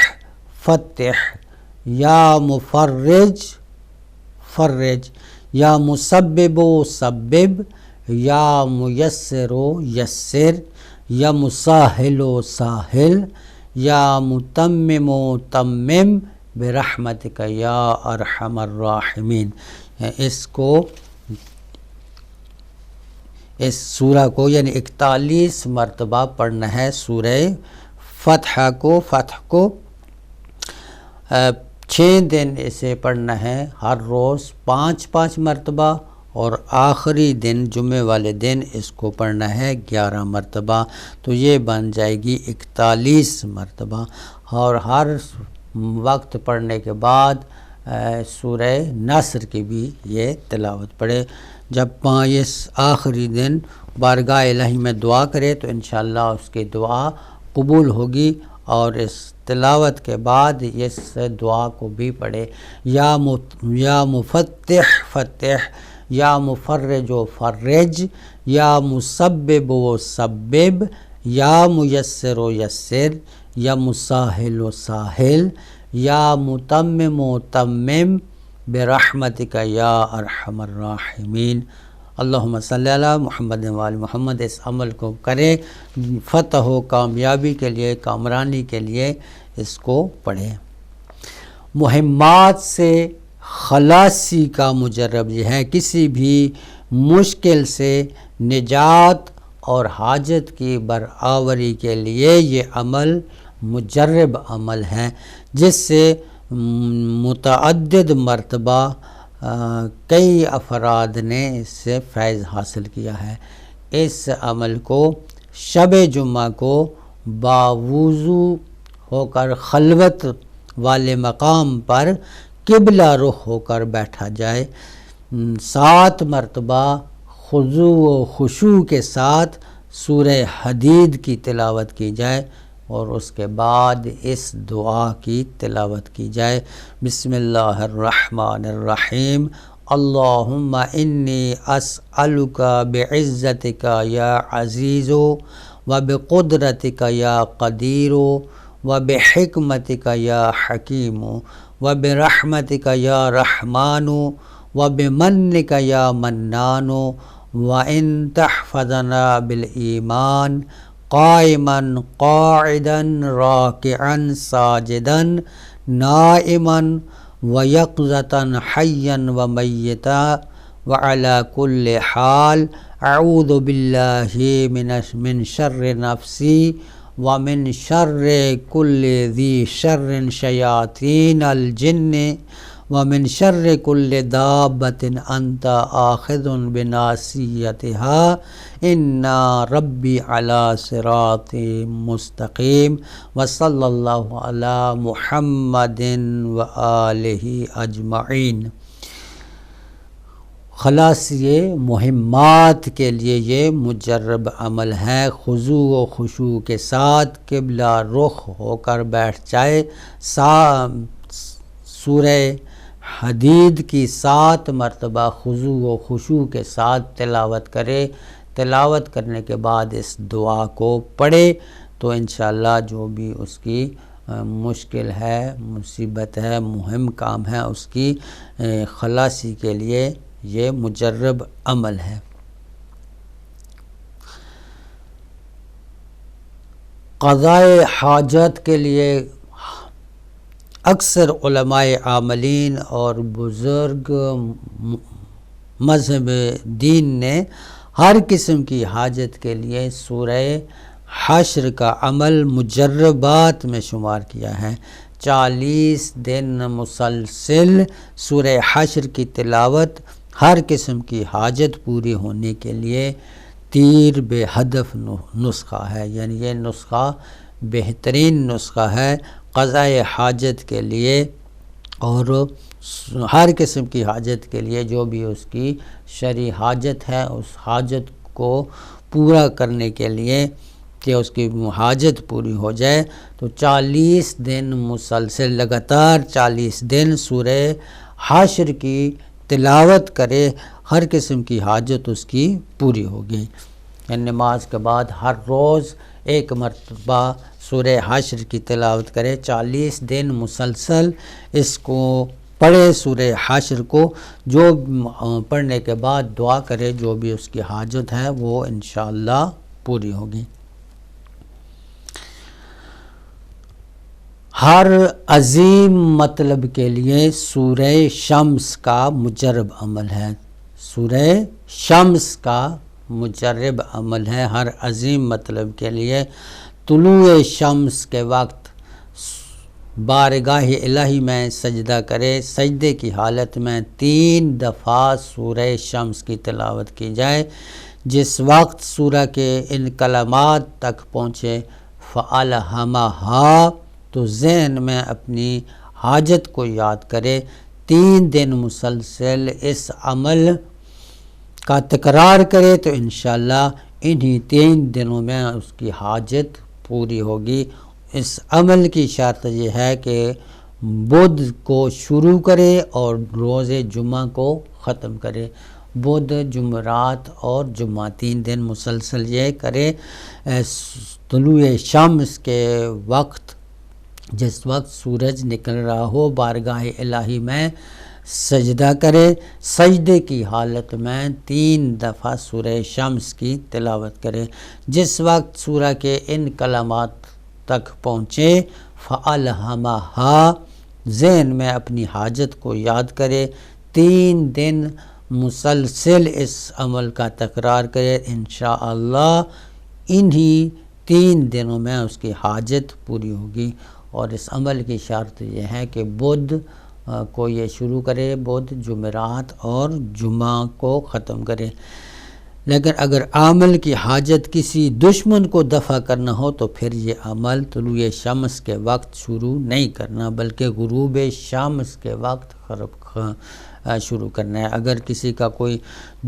[SPEAKER 2] فتح، یا مفرج فرج، یا مسبب و سبب، یا میسر و یسر، یا مساہل و ساحل، یا متمم و تمم برحمتک یا ارحم الراحمین. اس سورہ کو یعنی 41 مرتبہ پڑھنا ہے. سورہ فتح کو 6 دن اسے پڑھنا ہے، ہر روز 5 مرتبہ، اور آخری دن جمعے والے دن اس کو پڑھنا ہے 11 مرتبہ. تو یہ بن جائے گی 41 مرتبہ. اور ہر وقت پڑھنے کے بعد سورہ نصر کی بھی یہ تلاوت پڑھے. جب اس آخری دن بارگاہ الہی میں دعا کرے تو انشاءاللہ اس کی دعا قبول ہوگی. اور اس تلاوت کے بعد اس دعا کو بھی پڑھے، یا مفتح فتح، یا مفرج و فرج، یا مسبب و سبب، یا میسر و یسر، یا مساہل و ساحل، یا متمم و تمم برحمتک یا ارحم الراحمین۔ اللہم صلی علی محمد و آل محمد۔ اس عمل کو کریں، فتح و کامیابی کے لیے، کامرانی کے لیے اس کو پڑھیں۔ مہمات سے خلاصی کا مجرب یہ ہے، کسی بھی مشکل سے نجات اور حاجت کی برآوری کے لیے یہ عمل مجرب عمل ہے، جس سے متعدد مرتبہ کئی افراد نے اس سے فیض حاصل کیا ہے۔ اس عمل کو شب جمعہ کو باوضو ہو کر خلوت والے مقام پر قبلہ رخ ہو کر بیٹھا جائے، 7 مرتبہ خضوع و خشوع کے ساتھ سورہ حدید کی تلاوت کی جائے، اور اس کے بعد اس دعا کی تلاوت کی جائے۔ بسم اللہ الرحمن الرحیم، اللہم انی اسألک بعزتک یا عزیز و بقدرتک یا قدیر و بحکمتک یا حکیم و برحمتک یا رحمان و بمنک یا منان و ان تحفظنا بالایمان قائما قاعدا راکعا ساجدا نائما ویقظة حیا ومیتا وعلى كل حال اعوذ باللہ من شر نفسی ومن شر كل ذی شر شیاطین الجن ومن شر كل دابۃ انت آخذ بناصیتها ان ربی علی صراط مستقیم وصلی اللہ علی محمد وآلہ اجمعین۔ خلاصیے مہمات کے لیے یہ مجرب عمل ہے، خضوع و خشوع کے ساتھ قبلہ رخ ہو کر بیٹھ جائے، سورہ حدید کی 7 مرتبہ خضوع و خشوع کے ساتھ تلاوت کرے، تلاوت کرنے کے بعد اس دعا کو پڑھے تو انشاءاللہ جو بھی اس کی مشکل ہے، مصیبت ہے، مہم کام ہے، اس کی خلاصی کے لیے یہ مجرب عمل ہے۔ قضائے حاجت کے لیے اکثر علماء عاملین اور بزرگ مذہب دین نے ہر قسم کی حاجت کے لیے سورہ حشر کا عمل مجربات میں شمار کیا ہے۔ 40 دن مسلسل سورہ حشر کی تلاوت ہر قسم کی حاجت پوری ہونے کے لیے تیر بے ہدف نسخہ ہے، یعنی یہ نسخہ بہترین نسخہ ہے قضائے حاجت کے لیے، اور ہر قسم کی حاجت کے لیے جو بھی اس کی شرعی حاجت ہے، اس حاجت کو پورا کرنے کے لیے کہ اس کی حاجت پوری ہو جائے تو 40 دن مسلسل لگاتار 40 دن سورہ حشر کی تلاوت کرے، ہر قسم کی حاجت اس کی پوری ہوگی۔ یعنی نماز کے بعد ہر روز 1 مرتبہ سورہ حشر کی تلاوت کرے، 40 دن مسلسل اس کو پڑھے سورہ حشر کو، جو پڑھنے کے بعد دعا کرے، جو بھی اس کی حاجت ہے وہ انشاءاللہ پوری ہوگی۔ ہر عظیم مطلب کے لیے سورہ شمس کا مجرب عمل ہے، سورہ شمس کا مجرب عمل ہے ہر عظیم مطلب کے لیے۔ طلوع شمس کے وقت بارگاہ الہی میں سجدہ کرے، سجدے کی حالت میں 3 دفعہ سورہ شمس کی تلاوت کی جائے۔ جس وقت سورہ کے ان کلمات تک پہنچے فَأَلْهَمَهَا، تو ذہن میں اپنی حاجت کو یاد کرے، 3 دن مسلسل اس عمل کا تکرار کرے تو انشاءاللہ انہی 3 دنوں میں اس کی حاجت پوری ہوگی۔ اس عمل کی شرط یہ ہے کہ بدھ کو شروع کرے اور روز جمعہ کو ختم کرے، بدھ، جمعرات اور جمعہ 3 دن مسلسل یہ کرے۔ طلوع شمس کے وقت جس وقت سورج نکل رہا ہو بارگاہ الہی میں سجدہ کرے، سجدے کی حالت میں 3 دفعہ سورہ شمس کی تلاوت کرے۔ جس وقت سورہ کے ان کلمات تک پہنچے فَأَلْهَمَهَا، ذہن میں اپنی حاجت کو یاد کرے، 3 دن مسلسل اس عمل کا تکرار کرے، انشاءاللہ انہی 3 دنوں میں اس کی حاجت پوری ہوگی۔ اور اس عمل کی شرط یہ ہے کہ بدھ کو یہ شروع کرے، بدھ، جمعرات اور جمعہ کو ختم کرے۔ لیکن اگر عمل کی حاجت کسی دشمن کو دفع کرنا ہو تو پھر یہ عمل طلوع شمس کے وقت شروع نہیں کرنا بلکہ غروب شمس کے وقت شروع کرنا ہے۔ اگر کسی کا کوئی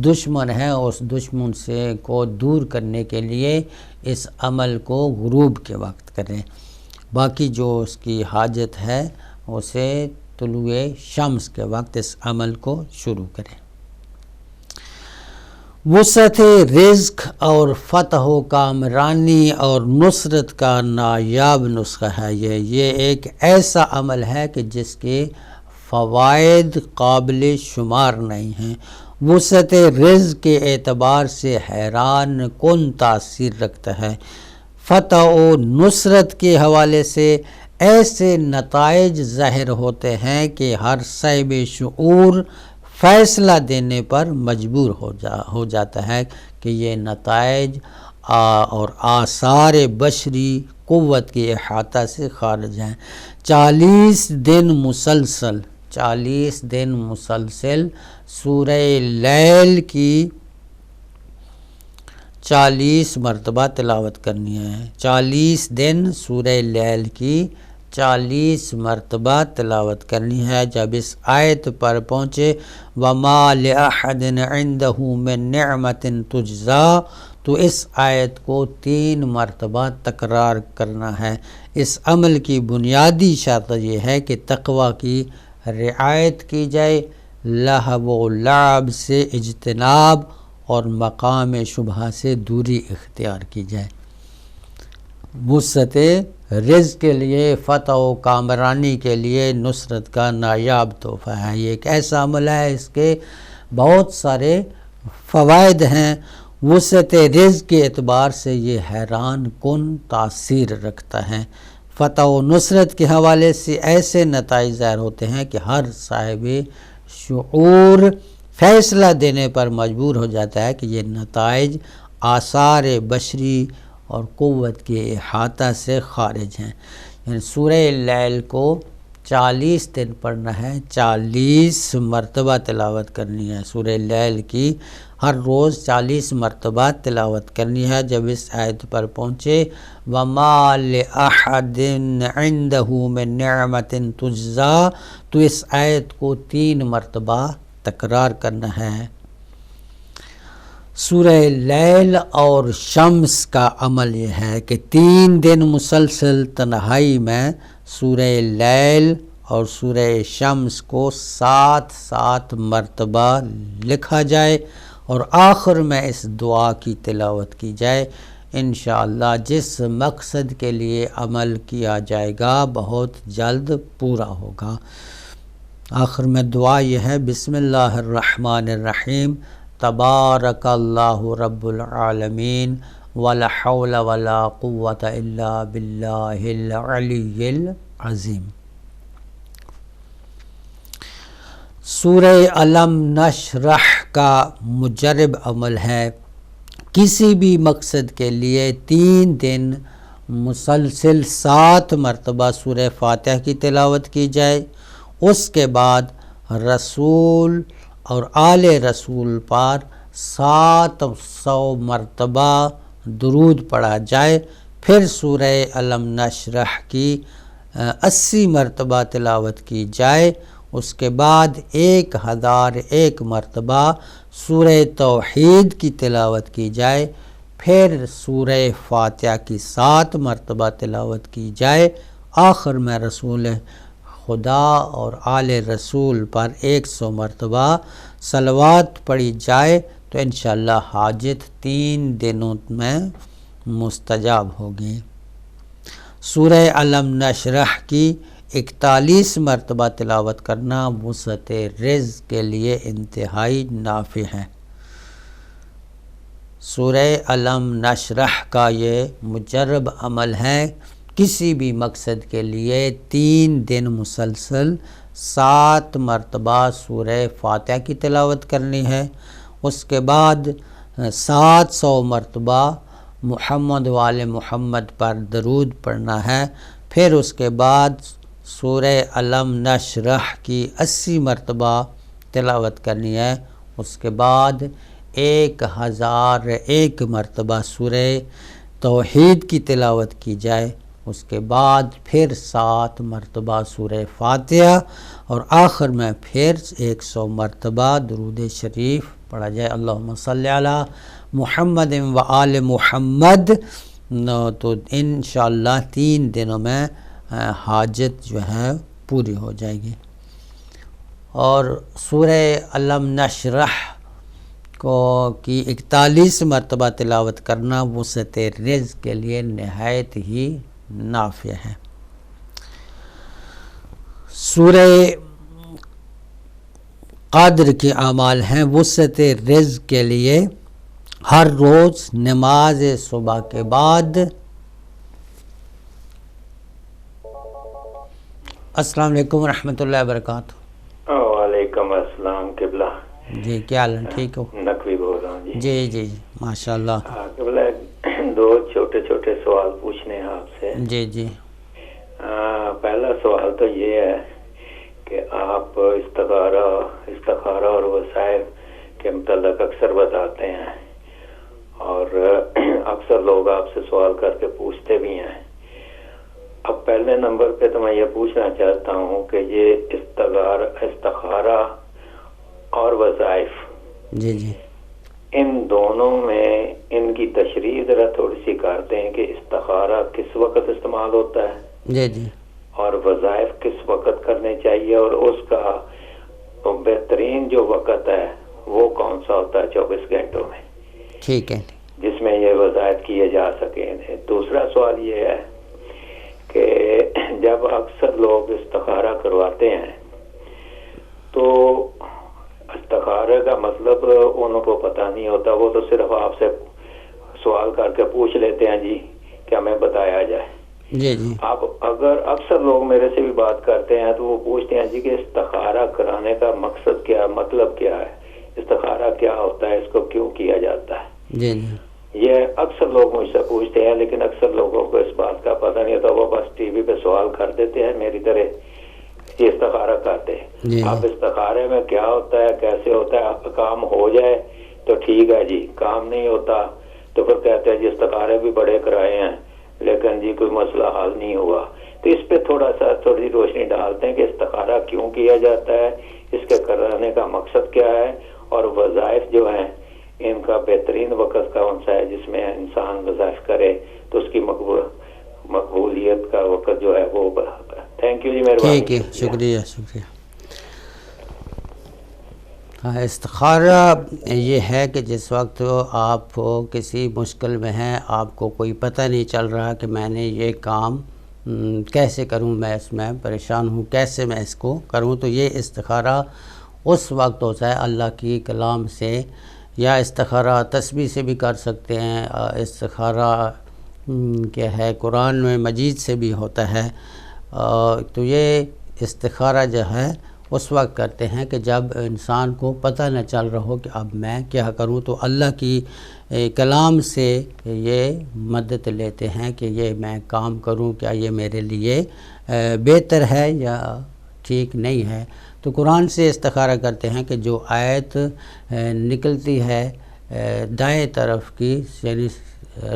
[SPEAKER 2] دشمن ہے اس دشمن سے کو دور کرنے کے لیے اس عمل کو غروب کے وقت کریں، باقی جو اس کی حاجت ہے اسے طلوع شمس کے وقت اس عمل کو شروع کریں۔ وسعت رزق اور فتح و کامرانی اور نصرت کا نایاب نسخہ ہے یہ ایک ایسا عمل ہے کہ جس کے فوائد قابل شمار نہیں ہیں۔ وسعت رزق کے اعتبار سے حیران کن تاثیر رکھتا ہے۔ فتح و نصرت کے حوالے سے ایسے نتائج ظاہر ہوتے ہیں کہ ہر صاحب شعور فیصلہ دینے پر مجبور ہو جاتا ہے کہ یہ نتائج اور آثار بشری قوت کے احاطہ سے خارج ہیں۔ 40 دن مسلسل سورہ لیل کی 40 مرتبہ تلاوت کرنی ہے۔ 40 دن سورہ لیل کی 40 مرتبہ تلاوت کرنی ہے۔ جب اس آیت پر پہنچے وَمَا لِأَحَدٍ عِنْدَهُ مِن نِعْمَةٍ تُجْزَى، تو اس آیت کو 3 مرتبہ تکرار کرنا ہے۔ اس عمل کی بنیادی شرط یہ ہے کہ تقوی کی رعایت کی جائے، لہو و لعب سے اجتناب اور مقام شبہ سے دوری اختیار کی جائے۔ وسعت رزق کے لیے، فتح و کامرانی کے لیے نصرت کا نایاب تحفہ ہے۔ یہ ایک ایسا عمل ہے، اس کے بہت سارے فوائد ہیں۔ وسعت رزق کے اعتبار سے یہ حیران کن تاثیر رکھتا ہے۔ فتح و نصرت کے حوالے سے ایسے نتائج ظاہر ہوتے ہیں کہ ہر صاحب شعور فیصلہ دینے پر مجبور ہو جاتا ہے کہ یہ نتائج آثار بشری اور قوت کے احاطہ سے خارج ہیں۔ یعنی سورہ لیل کو 40 دن پڑھنا ہے، 40 مرتبہ تلاوت کرنی ہے۔ سورہ لیل کی ہر روز 40 مرتبہ تلاوت کرنی ہے۔ جب اس آیت پر پہنچے وَمَا لِأَحَدٍ عِنْدَهُ مِن نِعْمَةٍ تُجْزَى، تو اس آیت کو 3 مرتبہ تکرار کرنا ہے۔ سورہ لیل اور شمس کا عمل یہ ہے کہ 3 دن مسلسل تنہائی میں سورہ لیل اور سورہ شمس کو 7 مرتبہ لکھا جائے اور آخر میں اس دعا کی تلاوت کی جائے۔ انشاءاللہ جس مقصد کے لیے عمل کیا جائے گا بہت جلد پورا ہوگا۔ آخر میں دعا یہ ہے، بسم اللہ الرحمن الرحیم، تبارک اللہ رب العالمین، ولا حول ولا قوة الا باللہ العلی العظیم۔ سورہ علم نشرح کا مجرب عمل ہے۔ کسی بھی مقصد کے لیے 3 دن مسلسل 7 مرتبہ سورہ فاتحہ کی تلاوت کی جائے، اس کے بعد رسول اور آل رسول پر 700 مرتبہ درود پڑھا جائے، پھر سورہ علم نشرح کی 80 مرتبہ تلاوت کی جائے، اس کے بعد 1001 مرتبہ سورہ توحید کی تلاوت کی جائے، پھر سورہ فاتحہ کی 7 مرتبہ تلاوت کی جائے، آخر میں رسول خدا اور آل رسول پر 100 مرتبہ صلوات پڑھی جائے تو انشاءاللہ حاجت 3 دنوں میں مستجاب ہوگی۔ سورہ علم نشرح کی 41 مرتبہ تلاوت کرنا وسعت رزق کے لیے انتہائی نافع ہے۔ سورہ علم نشرح کا یہ مجرب عمل ہے۔ کسی بھی مقصد کے لیے 3 دن مسلسل 7 مرتبہ سورہ فاتحہ کی تلاوت کرنی ہے، اس کے بعد 700 مرتبہ محمد وآل محمد پر درود پڑھنا ہے، پھر اس کے بعد سورہ علم نشرح کی 80 مرتبہ تلاوت کرنی ہے، اس کے بعد 1001 مرتبہ سورہ توحید کی تلاوت کی جائے، اس کے بعد پھر 7 مرتبہ سورہ فاتحہ اور آخر میں پھر 100 مرتبہ درود شریف پڑھا جائے، اللہم صلی علی محمد و آل محمد۔ تو انشاءاللہ 3 دنوں میں حاجت جو ہے پوری ہو جائے گی۔ اور سورہ علم نشرح کی 41 مرتبہ تلاوت کرنا وسعت رزق کے لیے نہایت ہی نافع ہے۔ سورہ قدر کے اعمال ہیں وسعت رزق کے لیے ہر روز نماز صبح کے بعد۔ السلام علیکم ورحمۃ اللہ وبرکاتہ۔
[SPEAKER 5] وعلیکم السلام قبلہ۔
[SPEAKER 2] جی کیا حال ہے، ٹھیک ہو؟
[SPEAKER 5] نقوی بول رہا ہوں
[SPEAKER 2] جی جی ماشاء اللہ۔
[SPEAKER 5] قبلہ 2 چھوٹے چھوٹے سوال پوچھنے ہیں آپ سے۔
[SPEAKER 2] جی جی
[SPEAKER 5] پہلا سوال تو یہ ہے کہ آپ استخارہ اور وسائل کے متعلق اکثر بتاتے ہیں اور اکثر لوگ آپ سے سوال کر کے پوچھتے بھی ہیں۔ اب پہلے نمبر پہ تو میں یہ پوچھنا چاہتا ہوں کہ یہ استخارہ اور وظائف،
[SPEAKER 2] جی جی
[SPEAKER 5] ان دونوں میں ان کی تشریح ذرا تھوڑی سی کرتے ہیں کہ استخارہ کس وقت استعمال ہوتا ہے
[SPEAKER 2] جی جی
[SPEAKER 5] اور وظائف کس وقت کرنے چاہیے، اور اس کا بہترین جو وقت ہے وہ کون سا ہوتا ہے 24 گھنٹوں میں،
[SPEAKER 2] ٹھیک ہے۔
[SPEAKER 5] جس میں یہ وظائف کیے جا سکیں۔ دوسرا سوال یہ ہے کہ جب اکثر لوگ استخارہ کرواتے ہیں تو استخارے کا مطلب انہوں کو پتہ نہیں ہوتا، وہ تو صرف آپ سے سوال کر کے پوچھ لیتے ہیں جی کہ ہمیں بتایا جائے۔
[SPEAKER 2] جی جی
[SPEAKER 5] آپ اگر اکثر لوگ میرے سے بھی بات کرتے ہیں تو وہ پوچھتے ہیں جی کہ استخارہ کرانے کا مقصد کیا ہے، مطلب کیا ہے، استخارہ کیا ہوتا ہے، اس کو کیوں کیا جاتا ہے۔
[SPEAKER 2] جی جی
[SPEAKER 5] یہ اکثر لوگ مجھ سے پوچھتے ہیں، لیکن اکثر لوگوں کو اس بات کا پتہ نہیں ہوتا، وہ بس ٹی وی پہ سوال کر دیتے ہیں میری طرح، یہ استخارہ کرتے ہیں۔
[SPEAKER 2] جی
[SPEAKER 5] اب استخارے میں کیا ہوتا ہے، کیسے ہوتا ہے، کام ہو جائے تو ٹھیک ہے جی، کام نہیں ہوتا تو پھر کہتے ہیں جی استخارے بھی بڑے کرائے ہیں لیکن جی کوئی مسئلہ حل نہیں ہوا۔ تو اس پہ تھوڑی روشنی ڈالتے ہیں کہ استخارہ کیوں کیا جاتا ہے، اس کے کرانے کا مقصد کیا ہے، اور وظائف جو ہیں ان کا بہترین وقت کون سا ہے جس میں انسان وظائف کرے تو اس کی مقبولیت کا وقت جو ہے وہ۔ تھینک یو جی، مہربانی۔
[SPEAKER 2] ٹھیک ہے، شکریہ شکریہ۔ ہاں، استخارہ یہ ہے کہ جس وقت آپ کسی مشکل میں ہیں، آپ کو کوئی پتہ نہیں چل رہا کہ میں نے یہ کام کیسے کروں، میں اس میں پریشان ہوں، کیسے میں اس کو کروں، تو یہ استخارہ اس وقت ہوتا ہے اللہ کی کلام سے، یا استخارہ تسبیح سے بھی کر سکتے ہیں، استخارہ کیا ہے قرآن میں مجید سے بھی ہوتا ہے۔ تو یہ استخارہ جو ہے اس وقت کرتے ہیں کہ جب انسان کو پتہ نہ چل رہا ہو کہ اب میں کیا کروں، تو اللہ کی کلام سے یہ مدد لیتے ہیں کہ یہ میں کام کروں، کیا یہ میرے لیے بہتر ہے یا ٹھیک نہیں ہے۔ تو قرآن سے استخارہ کرتے ہیں کہ جو آیت نکلتی ہے دائیں طرف کی، یعنی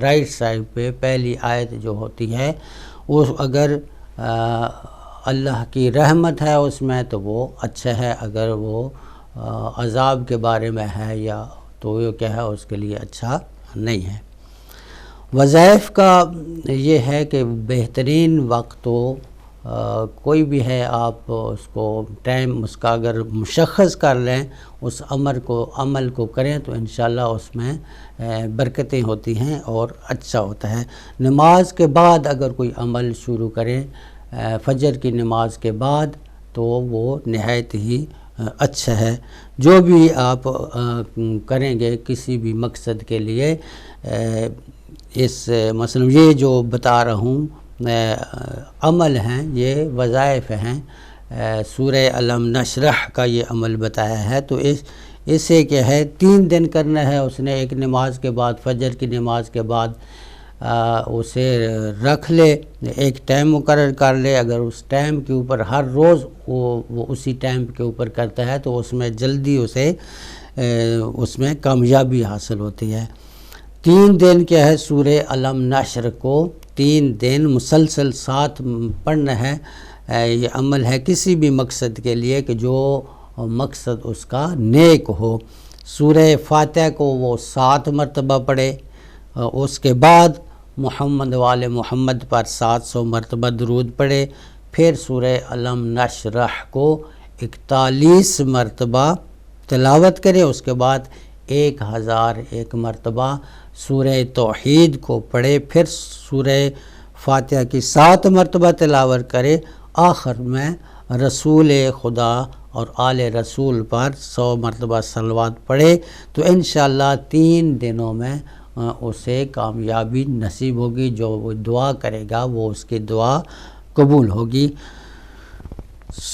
[SPEAKER 2] رائٹ سائڈ پہ پہلی آیت جو ہوتی ہے، وہ اگر اللہ کی رحمت ہے اس میں تو وہ اچھا ہے، اگر وہ عذاب کے بارے میں ہے یا تو یہ کیا ہے اس کے لیے اچھا نہیں ہے۔ وظائف کا یہ ہے کہ بہترین وقت تو کوئی بھی ہے آپ اس کو ٹائم اس کا اگر مشخص کر لیں اس عمل کو کریں تو انشاءاللہ اس میں برکتیں ہوتی ہیں اور اچھا ہوتا ہے۔ نماز کے بعد اگر کوئی عمل شروع کریں فجر کی نماز کے بعد تو وہ نہایت ہی اچھا ہے۔ جو بھی آپ کریں گے کسی بھی مقصد کے لیے، مثلا یہ جو بتا رہا ہوں عمل ہیں، یہ وظائف ہیں، سورہ علم نشرح کا یہ عمل بتایا ہے، تو اسے کیا ہے 3 دن کرنا ہے۔ اس نے ایک نماز کے بعد، فجر کی نماز کے بعد اسے رکھ لے، ایک ٹائم مقرر کر لے، اگر اس ٹائم کے اوپر ہر روز وہ اسی ٹائم کے اوپر کرتا ہے تو اس میں جلدی اس میں کامیابی حاصل ہوتی ہے۔ 3 دن کیا ہے سورہ علم نشر کو 3 دن مسلسل ساتھ پڑھنا ہے۔ یہ عمل ہے کسی بھی مقصد کے لیے کہ جو مقصد اس کا نیک ہو۔ سورہ فاتحہ کو وہ 7 مرتبہ پڑھے، اس کے بعد محمد وآل محمد پر 700 مرتبہ درود پڑھے، پھر سورہ علم نشرح کو 41 مرتبہ تلاوت کرے، اس کے بعد 1001 مرتبہ سورہ توحید کو پڑھے، پھر سورہ فاتحہ کی 7 مرتبہ تلاوت کرے، آخر میں رسول خدا اور آل رسول پر 100 مرتبہ صلوات پڑھے، تو انشاءاللہ 3 دنوں میں اسے کامیابی نصیب ہوگی۔ جو وہ دعا کرے گا وہ اس کی دعا قبول ہوگی۔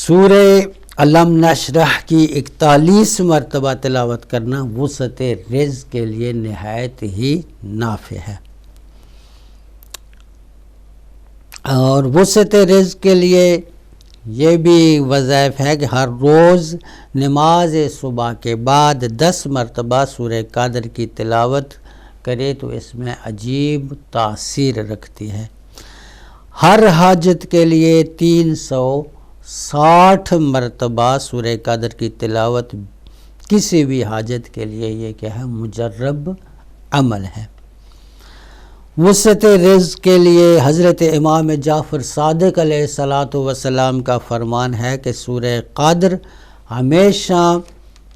[SPEAKER 2] سورہ علم نشرح کی 41 مرتبہ تلاوت کرنا وسعت رزق کے لیے نہایت ہی نافع ہے، اور وسعت رزق کے لیے یہ بھی وظائف ہے کہ ہر روز نماز صبح کے بعد 10 مرتبہ سورہ قدر کی تلاوت کرے تو اس میں عجیب تاثیر رکھتی ہے۔ ہر حاجت کے لیے 360 مرتبہ سورہ قدر کی تلاوت کسی بھی حاجت کے لیے یہ کیا ہے مجرب عمل ہے۔ وسعت رزق کے لیے حضرت امام جعفر صادق علیہ السلام کا فرمان ہے کہ سورہ قدر ہمیشہ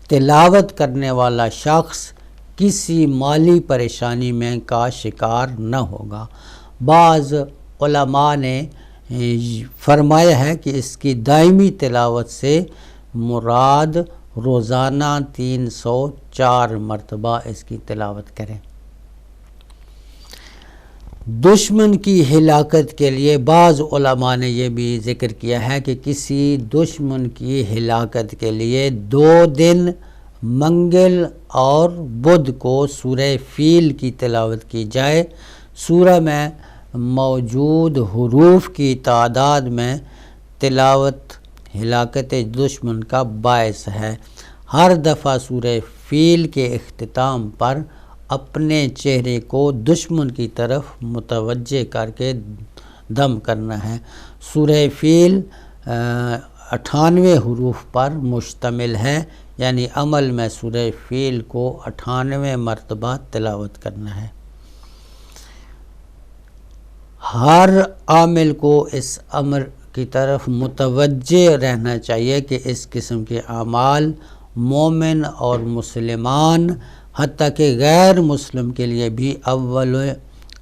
[SPEAKER 2] تلاوت کرنے والا شخص کسی مالی پریشانی میں کا شکار نہ ہوگا۔ بعض علماء نے فرمایا ہے کہ اس کی دائمی تلاوت سے مراد روزانہ 304 مرتبہ اس کی تلاوت کریں۔ دشمن کی ہلاکت کے لیے بعض علماء نے یہ بھی ذکر کیا ہے کہ کسی دشمن کی ہلاکت کے لیے 2 دن منگل اور بدھ کو سورہ فیل کی تلاوت کی جائے۔ سورہ میں موجود حروف کی تعداد میں تلاوت ہلاکت دشمن کا باعث ہے۔ ہر دفعہ سورہ فیل کے اختتام پر اپنے چہرے کو دشمن کی طرف متوجہ کر کے دم کرنا ہے۔ سورہ فیل 98 حروف پر مشتمل ہے، یعنی عمل میں سورہ فیل کو 98 مرتبہ تلاوت کرنا ہے۔ ہر عامل کو اس امر کی طرف متوجہ رہنا چاہیے کہ اس قسم کے اعمال مومن اور مسلمان حتیٰ کہ غیر مسلم کے لیے بھی اول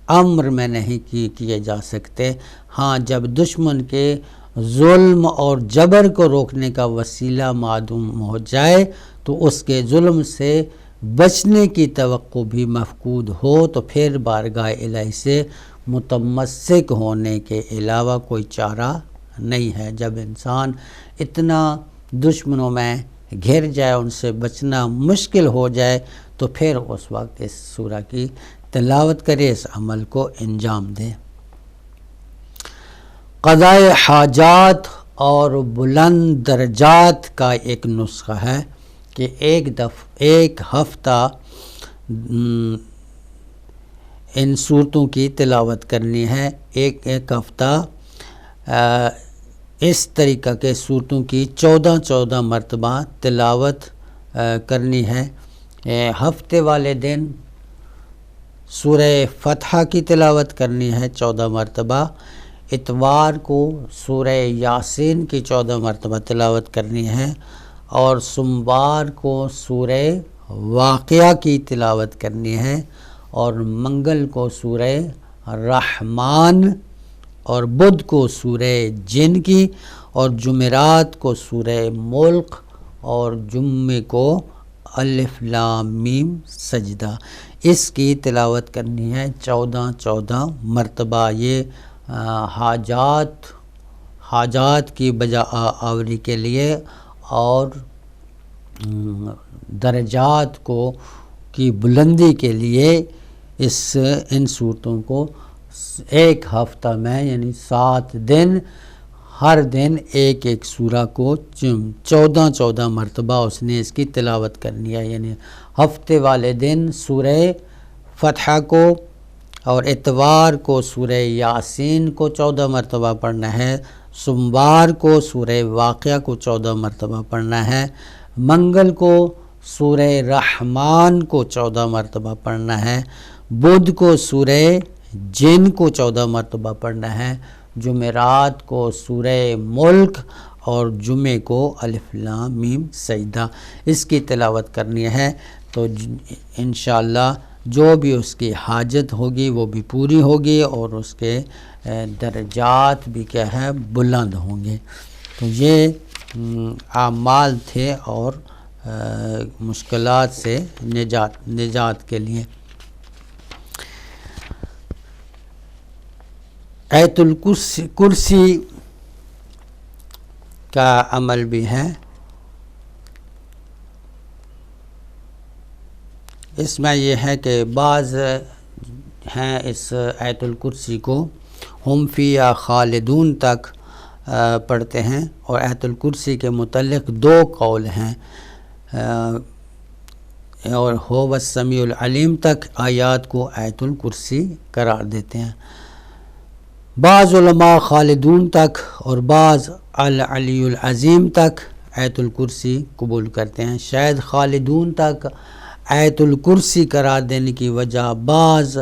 [SPEAKER 2] امر میں نہیں کیے جا سکتے۔ ہاں، جب دشمن کے ظلم اور جبر کو روکنے کا وسیلہ معدوم ہو جائے تو اس کے ظلم سے بچنے کی توقع بھی مفقود ہو تو پھر بارگاہ الہی سے متمسک ہونے کے علاوہ کوئی چارہ نہیں ہے۔ جب انسان اتنا دشمنوں میں گھر جائے، ان سے بچنا مشکل ہو جائے تو پھر اس وقت اس سورہ کی تلاوت کرے، اس عمل کو انجام دے۔ قضاء حاجات اور بلند درجات کا ایک نسخہ ہے کہ ایک ہفتہ ان صورتوں کی تلاوت کرنی ہے، ایک ہفتہ اس طریقہ کے صورتوں کی 14 مرتبہ تلاوت کرنی ہے۔ ہفتے والے دن سورہ فتح کی تلاوت کرنی ہے 14 مرتبہ، اتوار کو سورہ یاسین کی 14 مرتبہ تلاوت کرنی ہے، اور سوموار کو سورہ واقعہ کی تلاوت کرنی ہے، اور منگل کو سورہ رحمان، اور بدھ کو سورہ جن کی، اور جمعرات کو سورہ ملک، اور جمعے کو الف لام میم سجدہ، اس کی تلاوت کرنی ہے 14 مرتبہ۔ یہ حاجات کی بجا آوری کے لیے اور درجات کی بلندی کے لیے ان صورتوں کو ایک ہفتہ میں یعنی 7 دن، ہر دن ایک سورہ کو 14 مرتبہ اس نے اس کی تلاوت کرنی ہے، یعنی ہفتے والے دن سورہ فتح کو، اور اتوار کو سورہ یاسین کو 14 مرتبہ پڑھنا ہے، سوموار کو سورہ واقعہ کو 14 مرتبہ پڑھنا ہے، منگل کو سورہ رحمان کو 14 مرتبہ پڑھنا ہے، بدھ کو سورہ جن کو 14 مرتبہ پڑھنا ہے، جمعرات کو سورہ ملک، اور جمعے کو الف لام میم سجدہ، اس کی تلاوت کرنی ہے۔ تو انشاءاللہ جو بھی اس کی حاجت ہوگی وہ بھی پوری ہوگی، اور اس کے درجات بھی کیا ہے بلند ہوں گے۔ تو یہ اعمال تھے اور مشکلات سے نجات کے لیے۔ آیت الکرسی کا عمل بھی ہے، اس میں یہ ہے کہ بعض ہیں اس آیت الکرسی کو ہم فیہا خالدون تک پڑھتے ہیں، اور آیت الکرسی کے متعلق 2 قول ہیں، اور هو السمیع العلیم تک آیات کو آیت الکرسی قرار دیتے ہیں۔ بعض علماء خالدون تک اور بعض العلی العظیم تک آیت الکرسی قبول کرتے ہیں۔ شاید خالدون تک آیت الکرسی قرار دینے کی وجہ بعض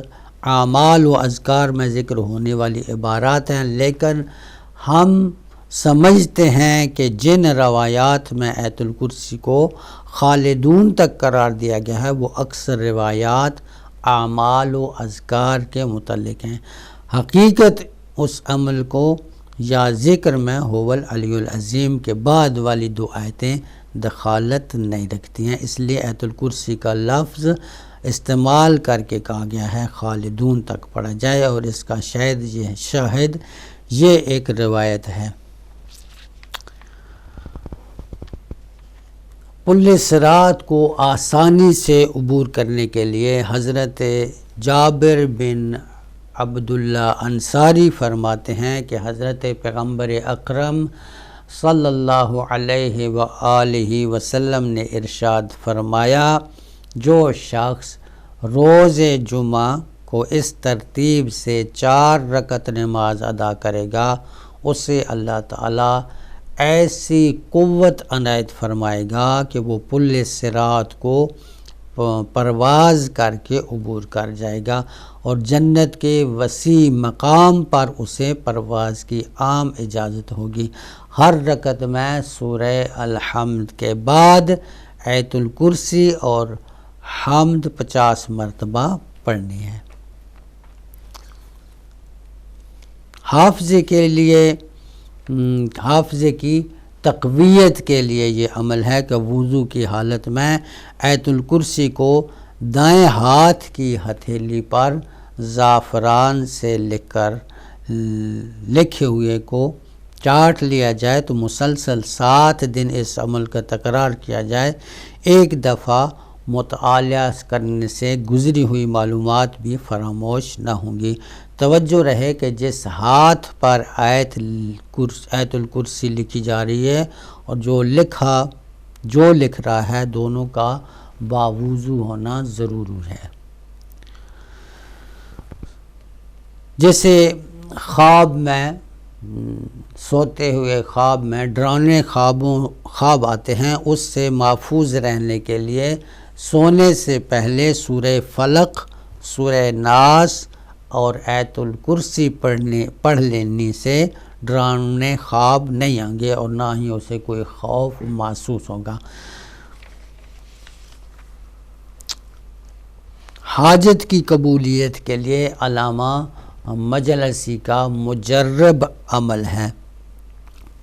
[SPEAKER 2] اعمال و اذکار میں ذکر ہونے والی عبارات ہیں، لیکن ہم سمجھتے ہیں کہ جن روایات میں آیت الکرسی کو خالدون تک قرار دیا گیا ہے وہ اکثر روایات اعمال و اذکار کے متعلق ہیں۔ حقیقت اس عمل کو یا ذکر میں هو العلی العظیم کے بعد والی 2 آیتیں دخالت نہیں رکھتی ہیں، اس لیے آیت الکرسی کا لفظ استعمال کر کے کہا گیا ہے خالدون تک پڑھا جائے، اور اس کا شاہد یہ ایک روایت ہے۔ پل صراط کو آسانی سے عبور کرنے کے لیے حضرت جابر بن عبداللہ انصاری فرماتے ہیں کہ حضرت پیغمبر اکرم صلی اللہ علیہ وآلہ وسلم نے ارشاد فرمایا، جو شخص روز جمعہ کو اس ترتیب سے 4 رکعت نماز ادا کرے گا، اسے اللہ تعالیٰ ایسی قوت عنایت فرمائے گا کہ وہ پل صراط کو پرواز کر کے عبور کر جائے گا، اور جنت کے وسیع مقام پر اسے پرواز کی عام اجازت ہوگی۔ ہر رکعت میں سورہ الحمد کے بعد آیت الکرسی اور حمد 50 مرتبہ پڑھنی ہے۔ حافظے کی تقویت کے لیے یہ عمل ہے کہ وضو کی حالت میں آیت الکرسی کو دائیں ہاتھ کی ہتھیلی پر زعفران سے لکھے ہوئے کو چاٹ لیا جائے، تو مسلسل 7 دن اس عمل کا تکرار کیا جائے۔ ایک دفعہ مطالعہ کرنے سے گزری ہوئی معلومات بھی فراموش نہ ہوں گی۔ توجہ رہے کہ جس ہاتھ پر آیت الکرسی لکھی جا رہی ہے اور جو لکھ رہا ہے، دونوں کا باوضو ہونا ضروری ہے۔ جیسے خواب میں سوتے ہوئے خواب میں ڈراؤنے خواب آتے ہیں، اس سے محفوظ رہنے کے لیے سونے سے پہلے سورہ فلق، سورہ ناس اور آیت الکرسی پڑھ لینے سے ڈراؤنے خواب نہیں آئیں گے اور نہ ہی اسے کوئی خوف محسوس ہوگا۔ حاجت کی قبولیت کے لیے علامہ مجلسی کا مجرب عمل ہے،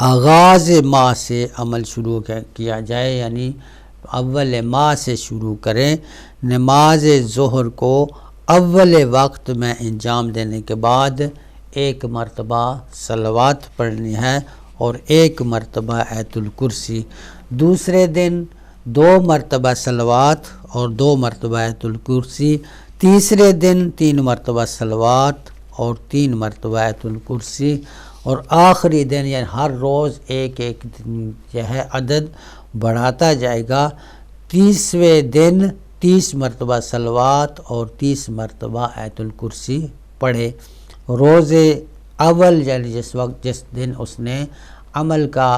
[SPEAKER 2] آغاز ماہ سے عمل شروع کیا جائے، یعنی اول ماہ سے شروع کریں۔ نماز ظہر کو اول وقت میں انجام دینے کے بعد 1 مرتبہ صلوات پڑھنی ہے اور 1 مرتبہ آیت الکرسی، دوسرے دن 2 مرتبہ صلوات اور 2 مرتبہ آیت الکرسی، تیسرے دن 3 مرتبہ صلوات اور 3 مرتبہ آیت الکرسی، اور آخری دن یعنی ہر روز ایک جو ہے عدد بڑھاتا جائے گا۔ 30ویں دن 30 مرتبہ صلوات اور 30 مرتبہ آیت الکرسی پڑھے۔ روز اول یعنی جس دن اس نے عمل کا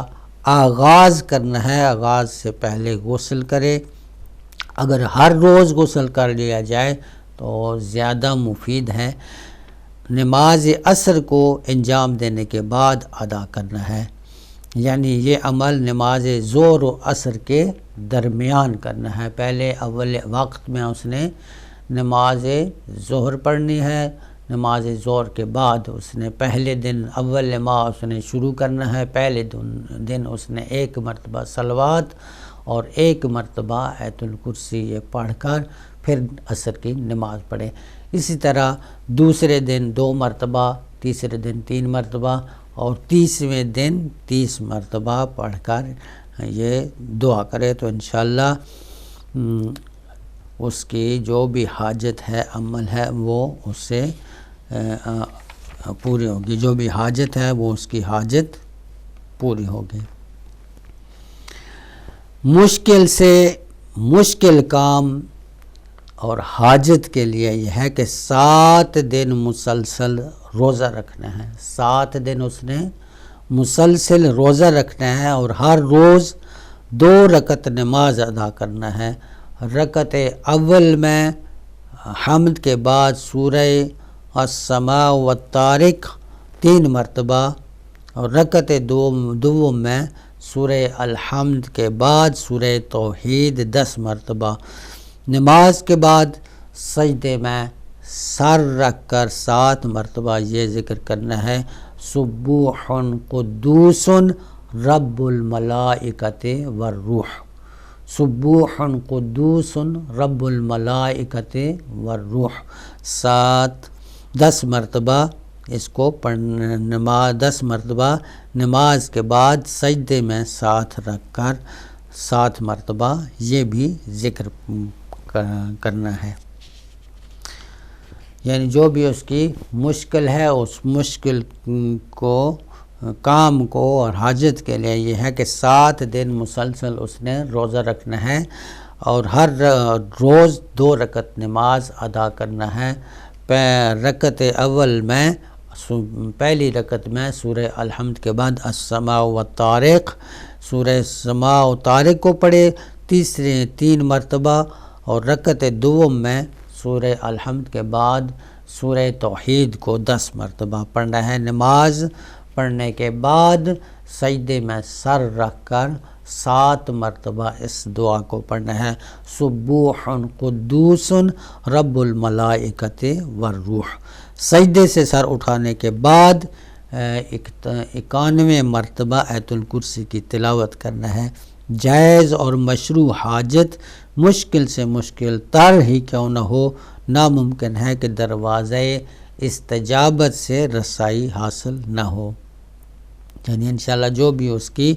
[SPEAKER 2] آغاز کرنا ہے، آغاز سے پہلے غسل کرے۔ اگر ہر روز غسل کر لیا جائے تو زیادہ مفید ہے۔ نماز عصر کو انجام دینے کے بعد ادا کرنا ہے، یعنی یہ عمل نماز ظہر و عصر کے درمیان کرنا ہے۔ پہلے اول وقت میں اس نے نماز ظہر پڑھنی ہے، نماز ظہر کے بعد اس نے پہلے دن اول ماہ اس نے شروع کرنا ہے، پہلے دن اس نے 1 مرتبہ صلوات اور 1 مرتبہ آیت الکرسی یہ پڑھ کر پھر عصر کی نماز پڑھے۔ اسی طرح دوسرے دن 2 مرتبہ، تیسرے دن 3 مرتبہ اور 30ویں دن 30 مرتبہ پڑھ کر یہ دعا کرے تو انشاءاللہ اس کی جو بھی حاجت ہے عمل ہے وہ اس سے پوری ہوگی، جو بھی حاجت ہے وہ اس کی حاجت پوری ہوگی۔ مشکل سے مشکل کام اور حاجت کے لیے یہ ہے کہ 7 دن مسلسل روزہ رکھنا ہے۔ 7 دن اس نے مسلسل روزہ رکھنا ہے اور ہر روز 2 رکعت نماز ادا کرنا ہے۔ رکعت اول میں حمد کے بعد سورہ السماء والطارق 3 مرتبہ اور رکعت دوم میں سورہ الحمد کے بعد سورہ توحید 10 مرتبہ۔ نماز کے بعد سجدے میں سر رکھ کر 7 مرتبہ یہ ذکر کرنا ہے، سبوح قدوس رب الملائکۃ والروح، سبوح قدوس رب الملائکۃ والروح، 10 مرتبہ اس کو پڑھنا، 10 مرتبہ نماز کے بعد سجدے میں ساتھ رکھ کر 7 مرتبہ یہ بھی ذکر کرنا ہے۔ یعنی جو بھی اس کی مشکل ہے اس مشکل کو کام کو اور حاجت کے لیے یہ ہے کہ 7 دن مسلسل اس نے روزہ رکھنا ہے اور ہر روز 2 رکعت نماز ادا کرنا ہے۔ رکعت اول میں پہلی رکعت میں سورہ الحمد کے بعد السماء والطارق، سورہ السماء والطارق کو پڑھے 3 مرتبہ، اور رکعت دوم میں سورہ الحمد کے بعد سورہ توحید کو 10 مرتبہ پڑھنا ہے۔ نماز پڑھنے کے بعد سجدے میں سر رکھ کر 7 مرتبہ اس دعا کو پڑھنا ہے، سبوح قدوس رب الملائکۃ والروح۔ سجدے سے سر اٹھانے کے بعد 91 مرتبہ آیت الکرسی کی تلاوت کرنا ہے۔ جائز اور مشروع حاجت مشکل سے مشکل تر ہی کیوں نہ ہو، ناممکن ہے کہ دروازے استجابت سے رسائی حاصل نہ ہو، یعنی انشاءاللہ جو بھی اس کی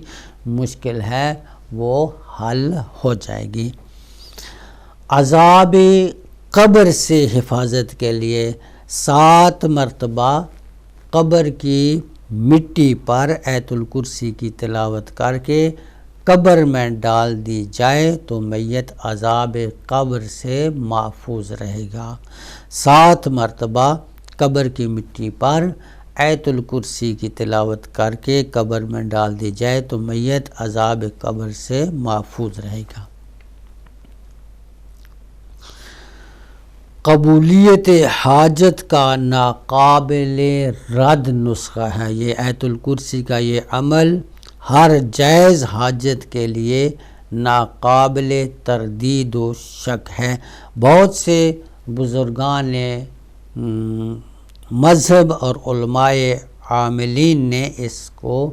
[SPEAKER 2] مشکل ہے وہ حل ہو جائے گی۔ عذاب قبر سے حفاظت کے لیے 7 مرتبہ قبر کی مٹی پر آیت الکرسی کی تلاوت کر کے قبر میں ڈال دی جائے تو میت عذاب قبر سے محفوظ رہے گا۔ 7 مرتبہ قبر کی مٹی پر آیت الکرسی کی تلاوت کر کے قبر میں ڈال دی جائے تو میت عذاب قبر سے محفوظ رہے گا۔ قبولیت حاجت کا ناقابل رد نسخہ ہے یہ آیت الکرسی کا یہ عمل ہر جائز حاجت کے لیے ناقابل تردید و شک ہے۔ بہت سے بزرگان مذہب اور علماء عاملین نے اس کو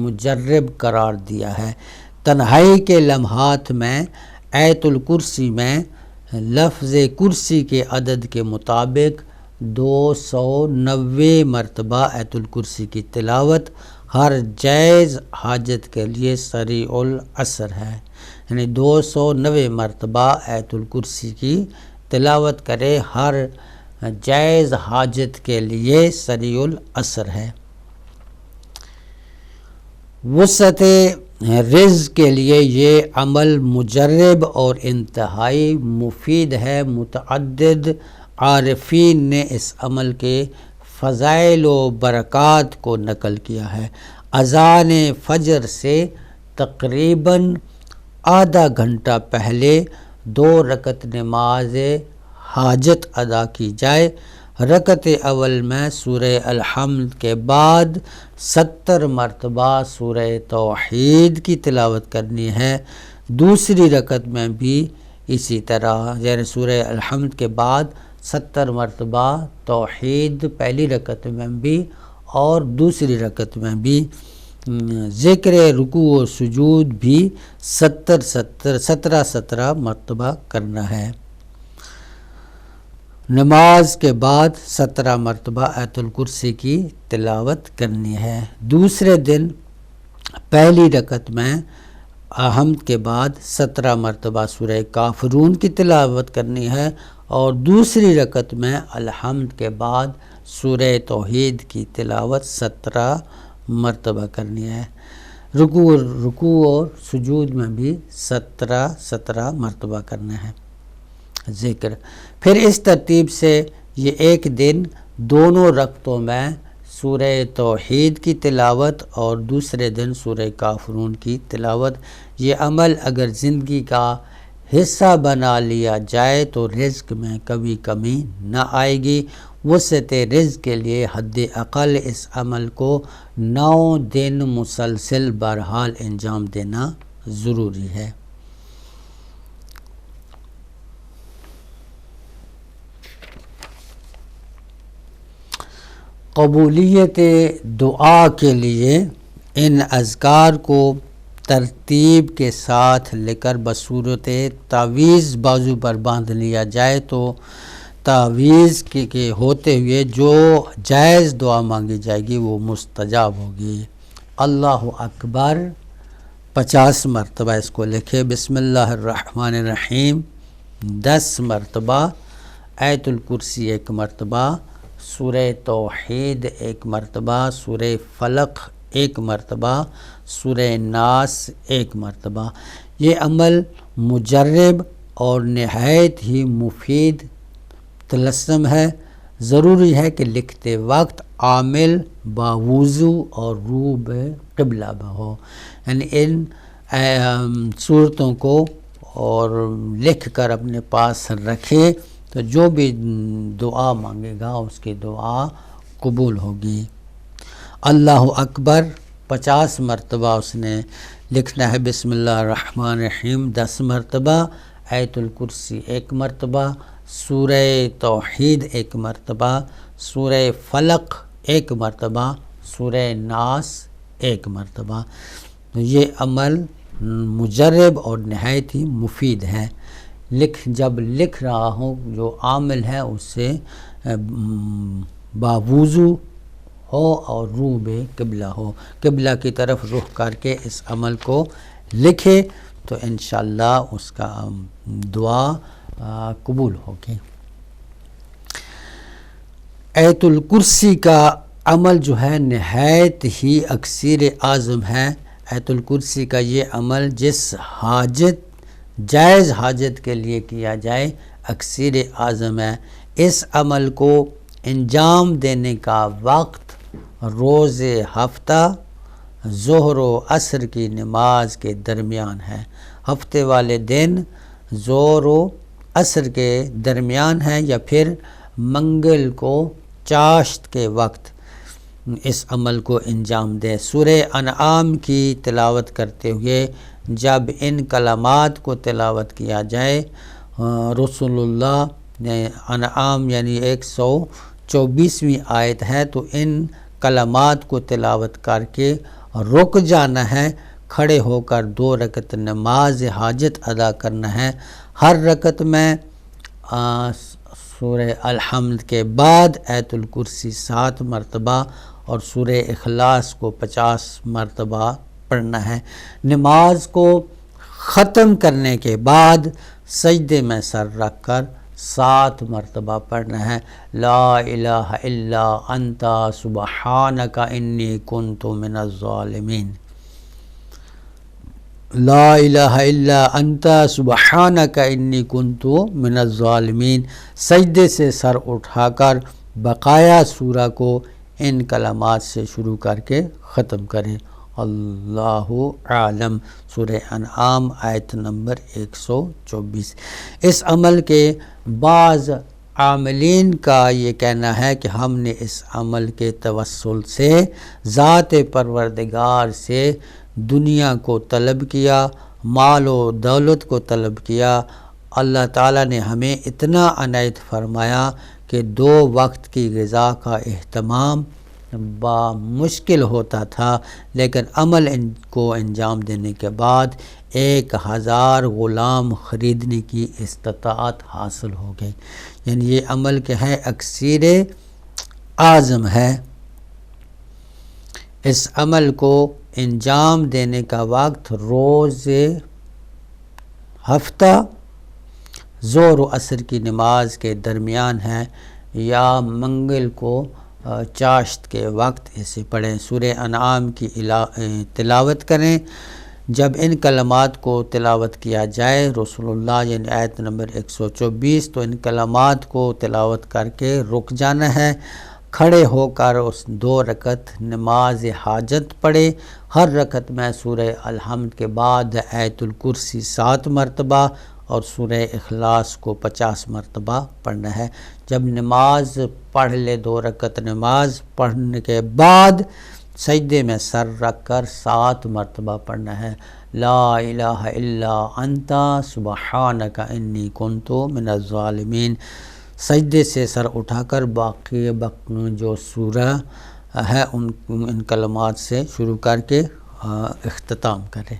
[SPEAKER 2] مجرب قرار دیا ہے۔ تنہائی کے لمحات میں آیت الکرسی میں لفظ کرسی کے عدد کے مطابق 290 مرتبہ آیت الکرسی کی تلاوت ہر جائز حاجت کے لیے سریع الاثر ہے، یعنی 290 مرتبہ آیت الکرسی کی تلاوت کرے ہر جائز حاجت کے لیے سریع الاثر ہے۔ وسعت رزق کے لیے یہ عمل مجرب اور انتہائی مفید ہے۔ متعدد عارفین نے اس عمل کے فضائل و برکات کو نقل کیا ہے۔ اذان فجر سے تقریباً آدھا گھنٹہ پہلے 2 رکعت نماز حاجت ادا کی جائے۔ رکعت اول میں سورہ الحمد کے بعد 70 مرتبہ سورہ توحید کی تلاوت کرنی ہے۔ دوسری رکعت میں بھی اسی طرح، یعنی سورہ الحمد کے بعد 70 مرتبہ توحید پہلی رکعت میں بھی اور دوسری رکعت میں بھی، ذکر رکوع و سجود بھی 17 مرتبہ کرنا ہے۔ نماز کے بعد 17 مرتبہ آیت الکرسی کی تلاوت کرنی ہے۔ دوسرے دن پہلی رکعت میں حمد کے بعد 17 مرتبہ سورہ کافرون کی تلاوت کرنی ہے اور دوسری رکعت میں الحمد کے بعد سورہ توحید کی تلاوت 17 مرتبہ کرنی ہے۔ رکوع اور سجود میں بھی 17 مرتبہ کرنا ہے ذکر۔ پھر اس ترتیب سے یہ ایک دن دونوں رکعتوں میں سورہ توحید کی تلاوت اور دوسرے دن سورہ کافرون کی تلاوت۔ یہ عمل اگر زندگی کا حصہ بنا لیا جائے تو رزق میں کبھی کمی نہ آئے گی۔ وسعت رزق کے لیے حد اقل اس عمل کو 9 دن مسلسل بہرحال انجام دینا ضروری ہے۔ قبولیت دعا کے لیے ان اذکار کو ترتیب کے ساتھ لے کر بصورت تعویذ بازو پر باندھ لیا جائے تو تعویذ کے ہوتے ہوئے جو جائز دعا مانگی جائے گی وہ مستجاب ہوگی۔ اللہ اکبر 50 مرتبہ اس کو لکھے، بسم اللہ الرحمن الرحیم 10 مرتبہ، آیت الکرسی 1 مرتبہ، سورہ توحید 1 مرتبہ، سورہ فلق 1 مرتبہ، سورہ ناس 1 مرتبہ۔ یہ عمل مجرب اور نہایت ہی مفید طلسم ہے۔ ضروری ہے کہ لکھتے وقت عامل باوضو اور رو قبلہ ہو، یعنی ان صورتوں کو اور لکھ کر اپنے پاس رکھے تو جو بھی دعا مانگے گا اس کی دعا قبول ہوگی۔ اللہ اکبر 50 مرتبہ اس نے لکھنا ہے، بسم اللہ الرحمن الرحیم 10 مرتبہ، آیت الکرسی 1 مرتبہ، سورہ توحید 1 مرتبہ، سورہ فلق 1 مرتبہ، سورہ ناس 1 مرتبہ۔ یہ عمل مجرب اور نہایت ہی مفید ہے۔ جب لکھ رہا ہوں جو عامل ہے اس سے باوضو ہو اور رو بے قبلہ ہو، قبلہ کی طرف رخ کر کے اس عمل کو لکھے تو انشاءاللہ اس کا دعا قبول ہوگی۔ آیت الکرسی کا عمل جو ہے نہایت ہی اکثیر اعظم ہے۔ آیت الکرسی کا یہ عمل جس جائز حاجت کے لیے کیا جائے اکثیر اعظم ہے۔ اس عمل کو انجام دینے کا وقت روز ہفتہ ظہر و عصر کی نماز کے درمیان ہے۔ ہفتے والے دن ظہر و عصر کے درمیان ہے یا پھر منگل کو چاشت کے وقت اس عمل کو انجام دے۔ سورہ انعام کی تلاوت کرتے ہوئے جب ان کلمات کو تلاوت کیا جائے، رسول اللہ نے انعام یعنی 124ویں آیت ہے، تو ان کلمات کو تلاوت کر کے رک جانا ہے، کھڑے ہو کر 2 رکعت نماز حاجت ادا کرنا ہے۔ ہر رکعت میں سورہ الحمد کے بعد آیت الکرسی 7 مرتبہ اور سورہ اخلاص کو 50 مرتبہ پڑھنا ہے۔ نماز کو ختم کرنے کے بعد سجدے میں سر رکھ کر 7 مرتبہ پڑھنا ہے، لا الہ الا انت سبحانک انی کنت من الظالمین، لا الہ الا انت سبحانک انی کنت من الظالمین۔ سجدے سے سر اٹھا کر بقایا سورہ کو ان کلمات سے شروع کر کے ختم کریں۔ اللہ عالم۔ سورہ انعام آیت نمبر 124۔ اس عمل کے بعض عاملین کا یہ کہنا ہے کہ ہم نے اس عمل کے توسل سے ذات پروردگار سے دنیا کو طلب کیا، مال و دولت کو طلب کیا۔ اللہ تعالیٰ نے ہمیں اتنا عنایت فرمایا کہ 2 وقت کی غذا کا اہتمام مشکل ہوتا تھا، لیکن عمل کو انجام دینے کے بعد 1000 غلام خریدنے کی استطاعت حاصل ہو گئی۔ یعنی یہ عمل کیا ہے؟ اکسیر اعظم ہے۔ اس عمل کو انجام دینے کا وقت روز ہفتہ ظہر و عصر کی نماز کے درمیان ہے، یا منگل کو چاشت کے وقت اسے پڑھیں۔ سورہ انعام کی تلاوت کریں۔ جب ان کلمات کو تلاوت کیا جائے، رسول اللہ یعنی آیت نمبر 124، تو ان کلمات کو تلاوت کر کے رک جانا ہے، کھڑے ہو کر اس 2 رکعت نماز حاجت پڑھے۔ ہر رکعت میں سورہ الحمد کے بعد آیت الکرسی 7 مرتبہ اور سورہ اخلاص کو 50 مرتبہ پڑھنا ہے۔ جب نماز پڑھ لے، 2 رکعت نماز پڑھنے کے بعد سجدے میں سر رکھ کر 7 مرتبہ پڑھنا ہے، لا الہ الا انت سبحانک انی کنت من الظالمین۔ سجدے سے سر اٹھا کر باقی جو سورہ ہے ان کلمات سے شروع کر کے اختتام کرے۔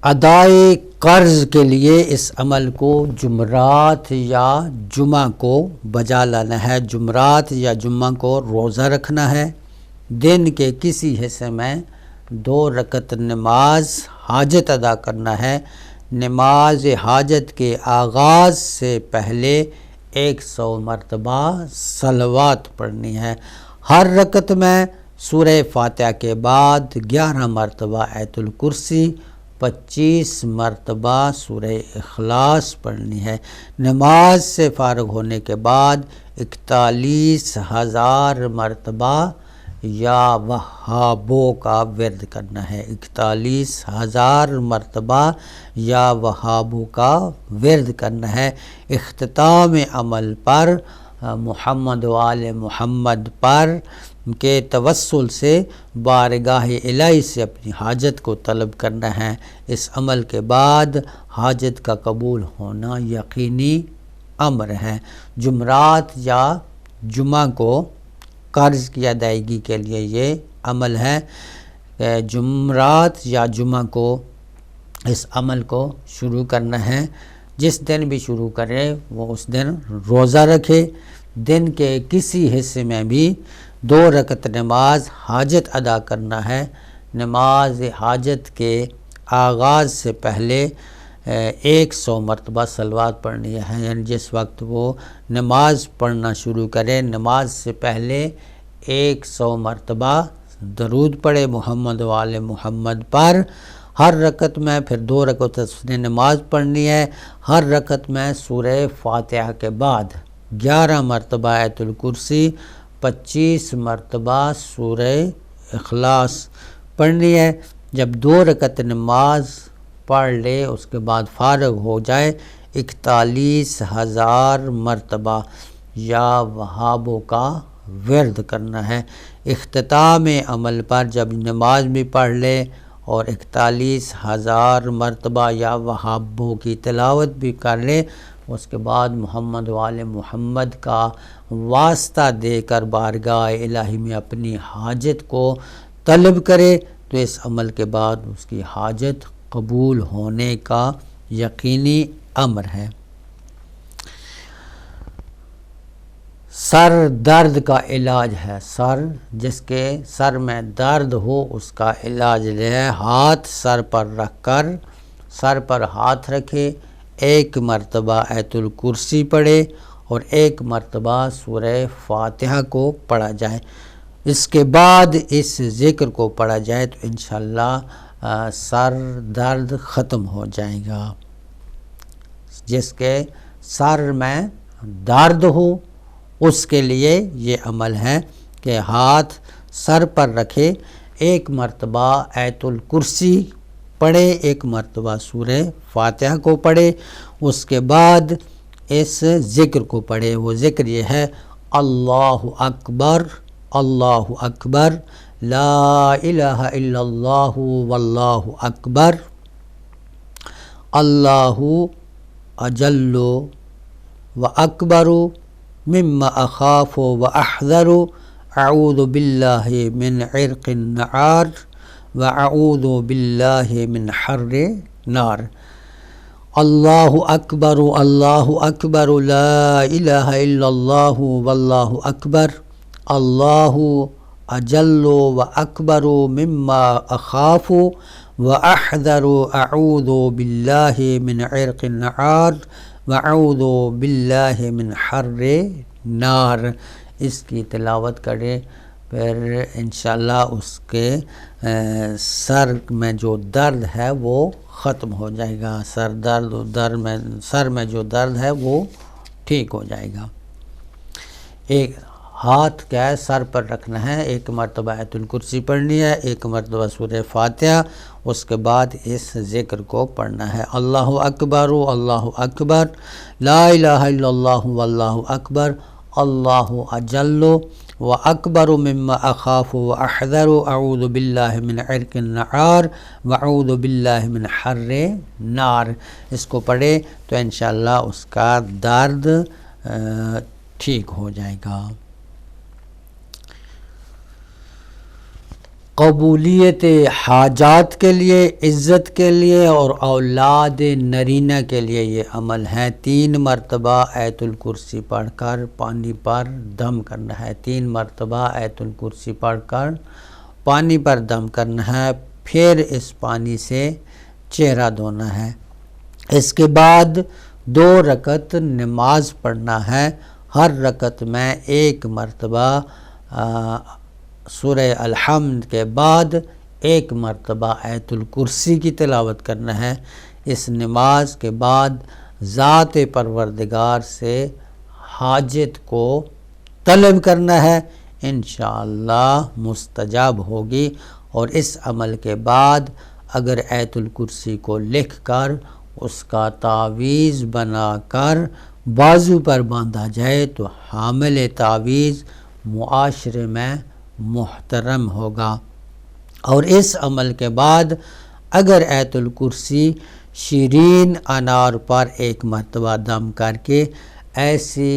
[SPEAKER 2] ادائے قرض کے لیے اس عمل کو جمعرات یا جمعہ کو بجا لانا ہے۔ جمعرات یا جمعہ کو روزہ رکھنا ہے۔ دن کے کسی حصے میں 2 رکعت نماز حاجت ادا کرنا ہے۔ نماز حاجت کے آغاز سے پہلے 100 مرتبہ صلوات پڑھنی ہے۔ ہر رکعت میں سورہ فاتحہ کے بعد 11 مرتبہ آیت الکرسی، 25 مرتبہ سورہ اخلاص پڑھنی ہے۔ نماز سے فارغ ہونے کے بعد 41,000 مرتبہ یا وہابوں کا ورد کرنا ہے۔ 41,000 مرتبہ یا وہابوں کا ورد کرنا ہے۔ اختتام عمل پر محمد و آل محمد پر کے توسل سے بارگاہ الہی سے اپنی حاجت کو طلب کرنا ہے۔ اس عمل کے بعد حاجت کا قبول ہونا یقینی امر ہے۔ جمعرات یا جمعہ کو قرض کی ادائیگی کے لیے یہ عمل ہے کہ جمعرات یا جمعہ کو اس عمل کو شروع کرنا ہے۔ جس دن بھی شروع کرے وہ اس دن روزہ رکھے۔ دن کے کسی حصے میں بھی 2 رکعت نماز حاجت ادا کرنا ہے۔ نماز حاجت کے آغاز سے پہلے 100 مرتبہ صلوات پڑھنی ہے، یعنی جس وقت وہ نماز پڑھنا شروع کرے نماز سے پہلے 100 مرتبہ درود پڑھے محمد و آل محمد پر۔ ہر رکعت میں پھر 2 رکعت اس نے نماز پڑھنی ہے۔ ہر رکعت میں سورہ فاتحہ کے بعد 11 مرتبہ آیت الکرسی، 25 مرتبہ سورہ اخلاص پڑھنی ہے۔ جب 2 رکعت نماز پڑھ لے، اس کے بعد فارغ ہو جائے، 41,000 مرتبہ یا وہابوں کا ورد کرنا ہے۔ اختتام عمل پر جب نماز بھی پڑھ لے اور 41,000 مرتبہ یا وہابوں کی تلاوت بھی کر لے، اس کے بعد محمد وآل محمد کا واسطہ دے کر بارگاہ الہی میں اپنی حاجت کو طلب کرے، تو اس عمل کے بعد اس کی حاجت قبول ہونے کا یقینی امر ہے۔ سر درد کا علاج ہے، جس کے سر میں درد ہو اس کا علاج ہے، ہاتھ سر پر رکھ کر، سر پر ہاتھ رکھے، 1 مرتبہ آیت الکرسی پڑھے اور 1 مرتبہ سورہ فاتحہ کو پڑھا جائے۔ اس کے بعد اس ذکر کو پڑھا جائے تو انشاءاللہ سر درد ختم ہو جائے گا۔ جس کے سر میں درد ہو اس کے لیے یہ عمل ہے کہ ہاتھ سر پر رکھے، 1 مرتبہ آیت الکرسی پڑھے، 1 مرتبہ سورہ فاتحہ کو پڑھے، اس کے بعد اس ذکر کو پڑھے۔ وہ ذکر یہ ہے، اللہ اکبر اللہ اکبر لا الہ الا اللہ واللہ اکبر، اللہ اجل و اکبر مما اخاف و احذر، اعوذ باللہ من عرق النار و اعوذ باللہ من حر نار، اللہ اکبر لا الہ الا اللہ واللہ اکبر، اللہ اجل و اکبر مما اخاف و احذر، اعوذ باللہ من عرق النار وَأَعُوذُ بِاللَّهِ مِنْ حَرِّ نار۔ اس کی تلاوت کرے، پھر انشاءاللہ اس کے سر میں جو درد ہے وہ ختم ہو جائے گا، سر میں جو درد ہے وہ ٹھیک ہو جائے گا۔ ایک ہاتھ کیا ہے سر پر رکھنا ہے، 1 مرتبہ آیت الکرسی پڑھنی ہے، 1 مرتبہ سورہ فاتحہ، اس کے بعد اس ذکر کو پڑھنا ہے، اللہ اکبر لا الہ الا اللہ واللہ اکبر، اللہ اجل و اکبر مما اخاف و احذر، اعوذ باللہ من عرق النار و اعوذ باللہ من حر نار۔ اس کو پڑھے تو انشاءاللہ اس کا درد ٹھیک ہو جائے گا۔ قبولیت حاجات کے لیے، عزت کے لیے اور اولاد نرینہ کے لیے یہ عمل ہے۔ 3 مرتبہ آیت الکرسی پڑھ کر پانی پر دم کرنا ہے، 3 مرتبہ آیت الکرسی پڑھ کر پانی پر دم کرنا ہے، پھر اس پانی سے چہرہ دھونا ہے۔ اس کے بعد 2 رکعت نماز پڑھنا ہے، ہر رکعت میں 1 مرتبہ سورہ الحمد کے بعد 1 مرتبہ آیت الکرسی کی تلاوت کرنا ہے۔ اس نماز کے بعد ذات پروردگار سے حاجت کو طلب کرنا ہے، انشاءاللہ مستجاب ہوگی۔ اور اس عمل کے بعد اگر آیت الکرسی کو لکھ کر اس کا تعویذ بنا کر بازو پر باندھا جائے تو حامل تعویذ معاشرے میں محترم ہوگا۔ اور اس عمل کے بعد اگر آیت الکرسی شیرین انار پر 1 مرتبہ دم کر کے ایسی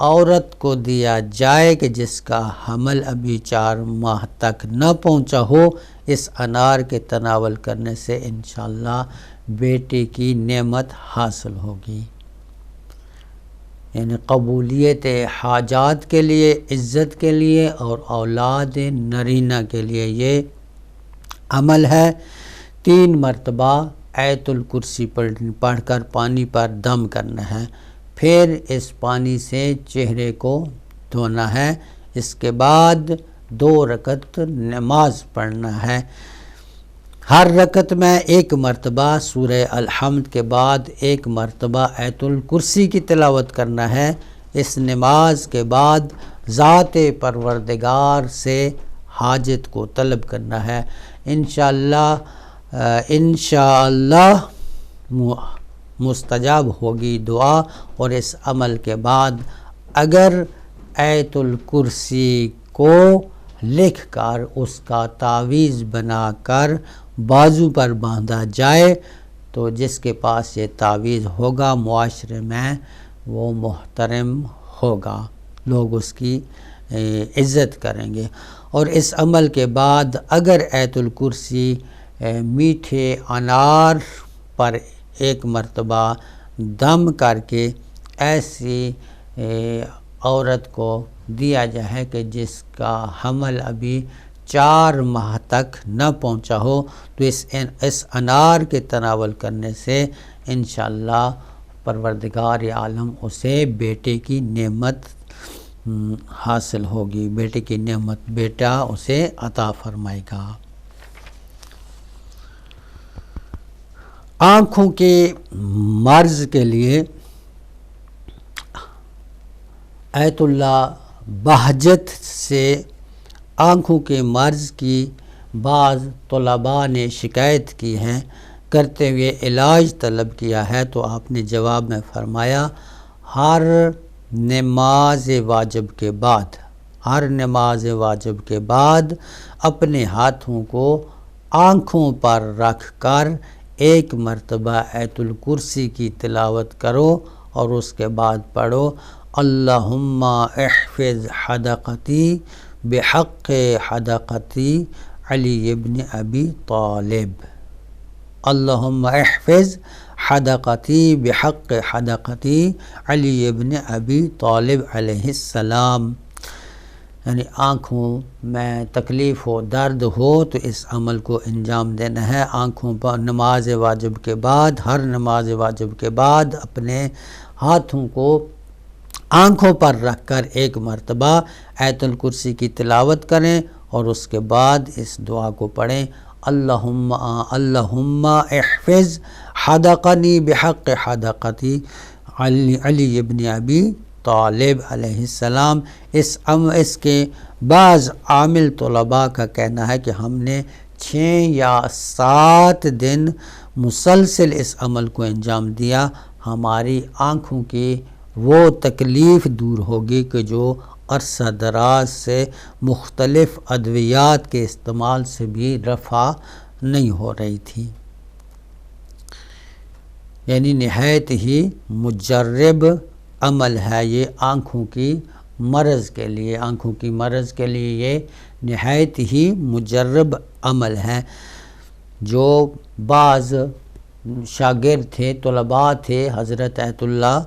[SPEAKER 2] عورت کو دیا جائے کہ جس کا حمل ابھی 4 ماہ تک نہ پہنچا ہو، اس انار کے تناول کرنے سے انشاءاللہ بیٹے کی نعمت حاصل ہوگی۔ یعنی قبولیت حاجات کے لیے، عزت کے لیے اور اولاد نرینہ کے لیے یہ عمل ہے۔ 3 مرتبہ آیت الکرسی پڑھ کر پانی پر دم کرنا ہے، پھر اس پانی سے چہرے کو دھونا ہے۔ اس کے بعد 2 رکعت نماز پڑھنا ہے، ہر رکعت میں 1 مرتبہ سورہ الحمد کے بعد 1 مرتبہ آیت الکرسی کی تلاوت کرنا ہے۔ اس نماز کے بعد ذات پروردگار سے حاجت کو طلب کرنا ہے، انشاءاللہ انشاءاللہ مستجاب ہوگی دعا. اور اس عمل کے بعد اگر آیت الکرسی کو لکھ کر اس کا تعویذ بنا کر بازو پر باندھا جائے تو جس کے پاس یہ تعویذ ہوگا معاشرے میں وہ محترم ہوگا، لوگ اس کی عزت کریں گے. اور اس عمل کے بعد اگر آیت الکرسی میٹھے انار پر ایک مرتبہ دم کر کے ایسی عورت کو دیا جائے کہ جس کا حمل ابھی 4 ماہ تک نہ پہنچا ہو تو اس انار کے تناول کرنے سے انشاءاللہ پروردگار عالم اسے بیٹے کی نعمت حاصل ہوگی، بیٹے کی نعمت بیٹا اسے عطا فرمائے گا. آنکھوں کے مرض کے لیے آیت اللہ بہجت سے آنکھوں کے مرض کی بعض طلباء نے شکایت کی ہے، کرتے ہوئے علاج طلب کیا ہے، تو آپ نے جواب میں فرمایا ہر نماز واجب کے بعد اپنے ہاتھوں کو آنکھوں پر رکھ کر ایک مرتبہ آیت الکرسی کی تلاوت کرو اور اس کے بعد پڑھو اللہم احفظ حدقتی بحق حدقتی علی ابن ابی طالب. اللہم احفظ حدقتی بحق حدقتی علی ابن ابی طالب علیہ السلام. یعنی آنکھوں میں تکلیف ہو، درد ہو تو اس عمل کو انجام دینا ہے. آنکھوں پر نماز واجب کے بعد، ہر نماز واجب کے بعد اپنے ہاتھوں کو آنکھوں پر رکھ کر ایک مرتبہ آیت الکرسی کی تلاوت کریں اور اس کے بعد اس دعا کو پڑھیں اللہم احفظ حدقنی بحق حدقتی علی ابن ابی طالب علیہ السلام. اس کے بعض عامل طلباء کا کہنا ہے کہ ہم نے 6 یا 7 دن مسلسل اس عمل کو انجام دیا، ہماری آنکھوں کی وہ تکلیف دور ہوگی کہ جو عرصہ دراز سے مختلف ادویات کے استعمال سے بھی رفع نہیں ہو رہی تھی. یعنی نہایت ہی مجرب عمل ہے یہ آنکھوں کی مرض کے لیے، آنکھوں کی مرض کے لیے یہ نہایت ہی مجرب عمل ہے. جو بعض شاگرد تھے، طلباء تھے حضرت آیت اللہ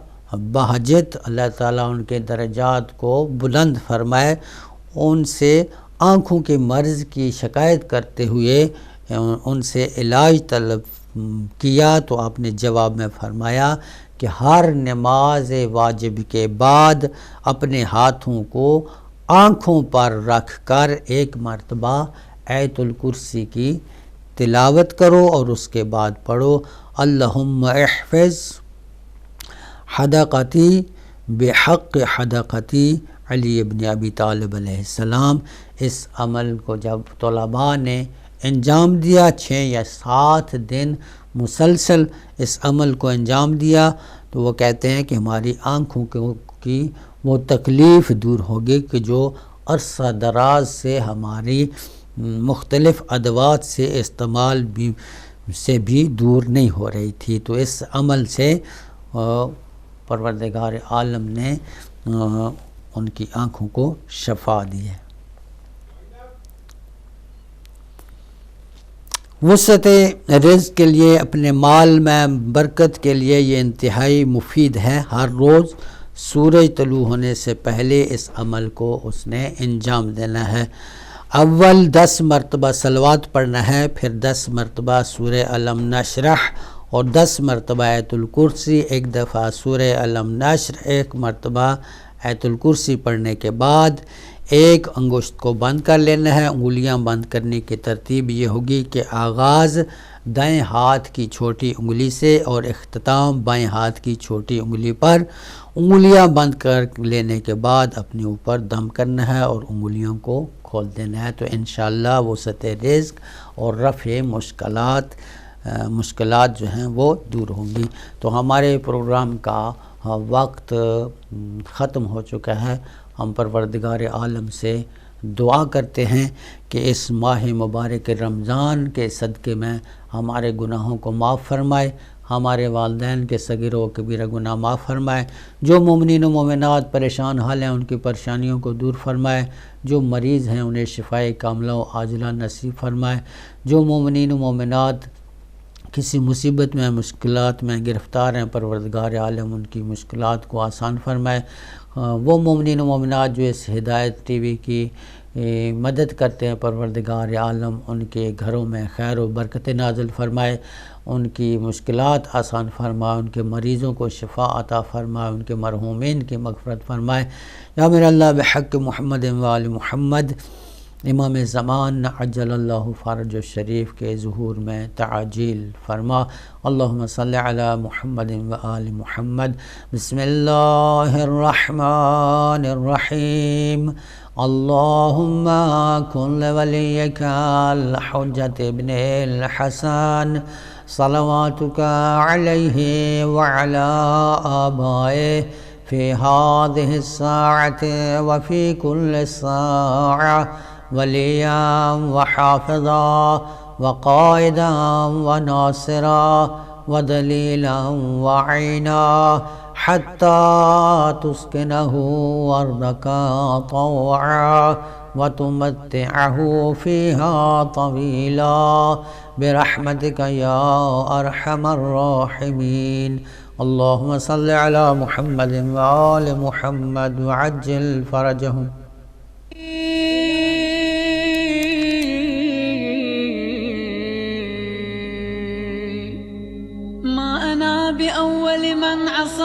[SPEAKER 2] بہجت، اللہ تعالیٰ ان کے درجات کو بلند فرمائے، ان سے آنکھوں کے مرض کی شکایت کرتے ہوئے ان سے علاج طلب کیا تو آپ نے جواب میں فرمایا کہ ہر نماز واجب کے بعد اپنے ہاتھوں کو آنکھوں پر رکھ کر ایک مرتبہ آیت الکرسی کی تلاوت کرو اور اس کے بعد پڑھو اللہم احفظ حدقتی بحق حدقتی علی ابن ابی طالب علیہ السلام. اس عمل کو جب طلباء نے انجام دیا، 6 یا 7 دن مسلسل اس عمل کو انجام دیا، تو وہ کہتے ہیں کہ ہماری آنکھوں کی وہ تکلیف دور ہوگی کہ جو عرصہ دراز سے ہماری مختلف ادوات سے استعمال سے بھی دور نہیں ہو رہی تھی. تو اس عمل سے پروردگار عالم نے ان کی آنکھوں کو شفا دی ہے. وسعت رزق کے لیے، اپنے مال میں برکت کے لیے یہ انتہائی مفید ہے. ہر روز سورج طلوع ہونے سے پہلے اس عمل کو اس نے انجام دینا ہے. اول 10 مرتبہ صلوات پڑھنا ہے، پھر 10 مرتبہ سورہ الم نشرح اور 10 مرتبہ آیت الکرسی، ایک دفعہ سورہ الم نشر، ایک مرتبہ آیت الکرسی پڑھنے کے بعد ایک انگشت کو بند کر لینا ہے. انگلیاں بند کرنے کی ترتیب یہ ہوگی کہ آغاز دائیں ہاتھ کی چھوٹی انگلی سے اور اختتام بائیں ہاتھ کی چھوٹی انگلی پر. انگلیاں بند کر لینے کے بعد اپنے اوپر دم کرنا ہے اور انگلیوں کو کھول دینا ہے. تو انشاءاللہ وسعت رزق اور رفع مشکلات جو ہیں وہ دور ہوں گی۔ تو ہمارے پروگرام کا وقت ختم ہو چکا ہے۔ ہم پروردگار عالم سے دعا کرتے ہیں کہ اس ماہ مبارک رمضان کے صدقے میں ہمارے گناہوں کو معاف فرمائے، ہمارے والدین کے صغیر و کبیرہ گناہ معاف فرمائے، جو مومنین و مومنات پریشان حال ہیں ان کی پریشانیوں کو دور فرمائے، جو مریض ہیں انہیں شفائے کاملہ و عاجلہ نصیب فرمائے، جو مومنین و مومنات کسی مصیبت میں مشکلات میں گرفتار ہیں پروردگار عالم ان کی مشکلات کو آسان فرمائے، وہ مومنین و مومنات جو اس ہدایت ٹی وی کی مدد کرتے ہیں پروردگار عالم ان کے گھروں میں خیر و برکت نازل فرمائے، ان کی مشکلات آسان فرمائے، ان کے مریضوں کو شفا عطا فرمائے، ان کے مرحومین کی مغفرت فرمائے۔ یا میرا اللہ بحق محمد و آل محمد امام زمان عجل اللہ فرج الشریف کے ظہور میں تعجیل فرما۔ اللہم صلی علی محمد و آل محمد۔ بسم اللہ الرحمن الرحیم۔ اللہم کن لولیک الحجۃ ابن الحسن صلواتک علیہ وعلی آبائہ فی هذه الساعة وفی کل ساعة وليا وحافظا وقائدا وناصرا ودليلا وعينا حتى تسكنه أرضك طوعا وتمتعه فيها طويلا برحمتك يا أرحم الراحمين۔ اللهم صل على محمد وآل محمد وعجل فرجهم۔
[SPEAKER 1] ما أنا بأول من عصى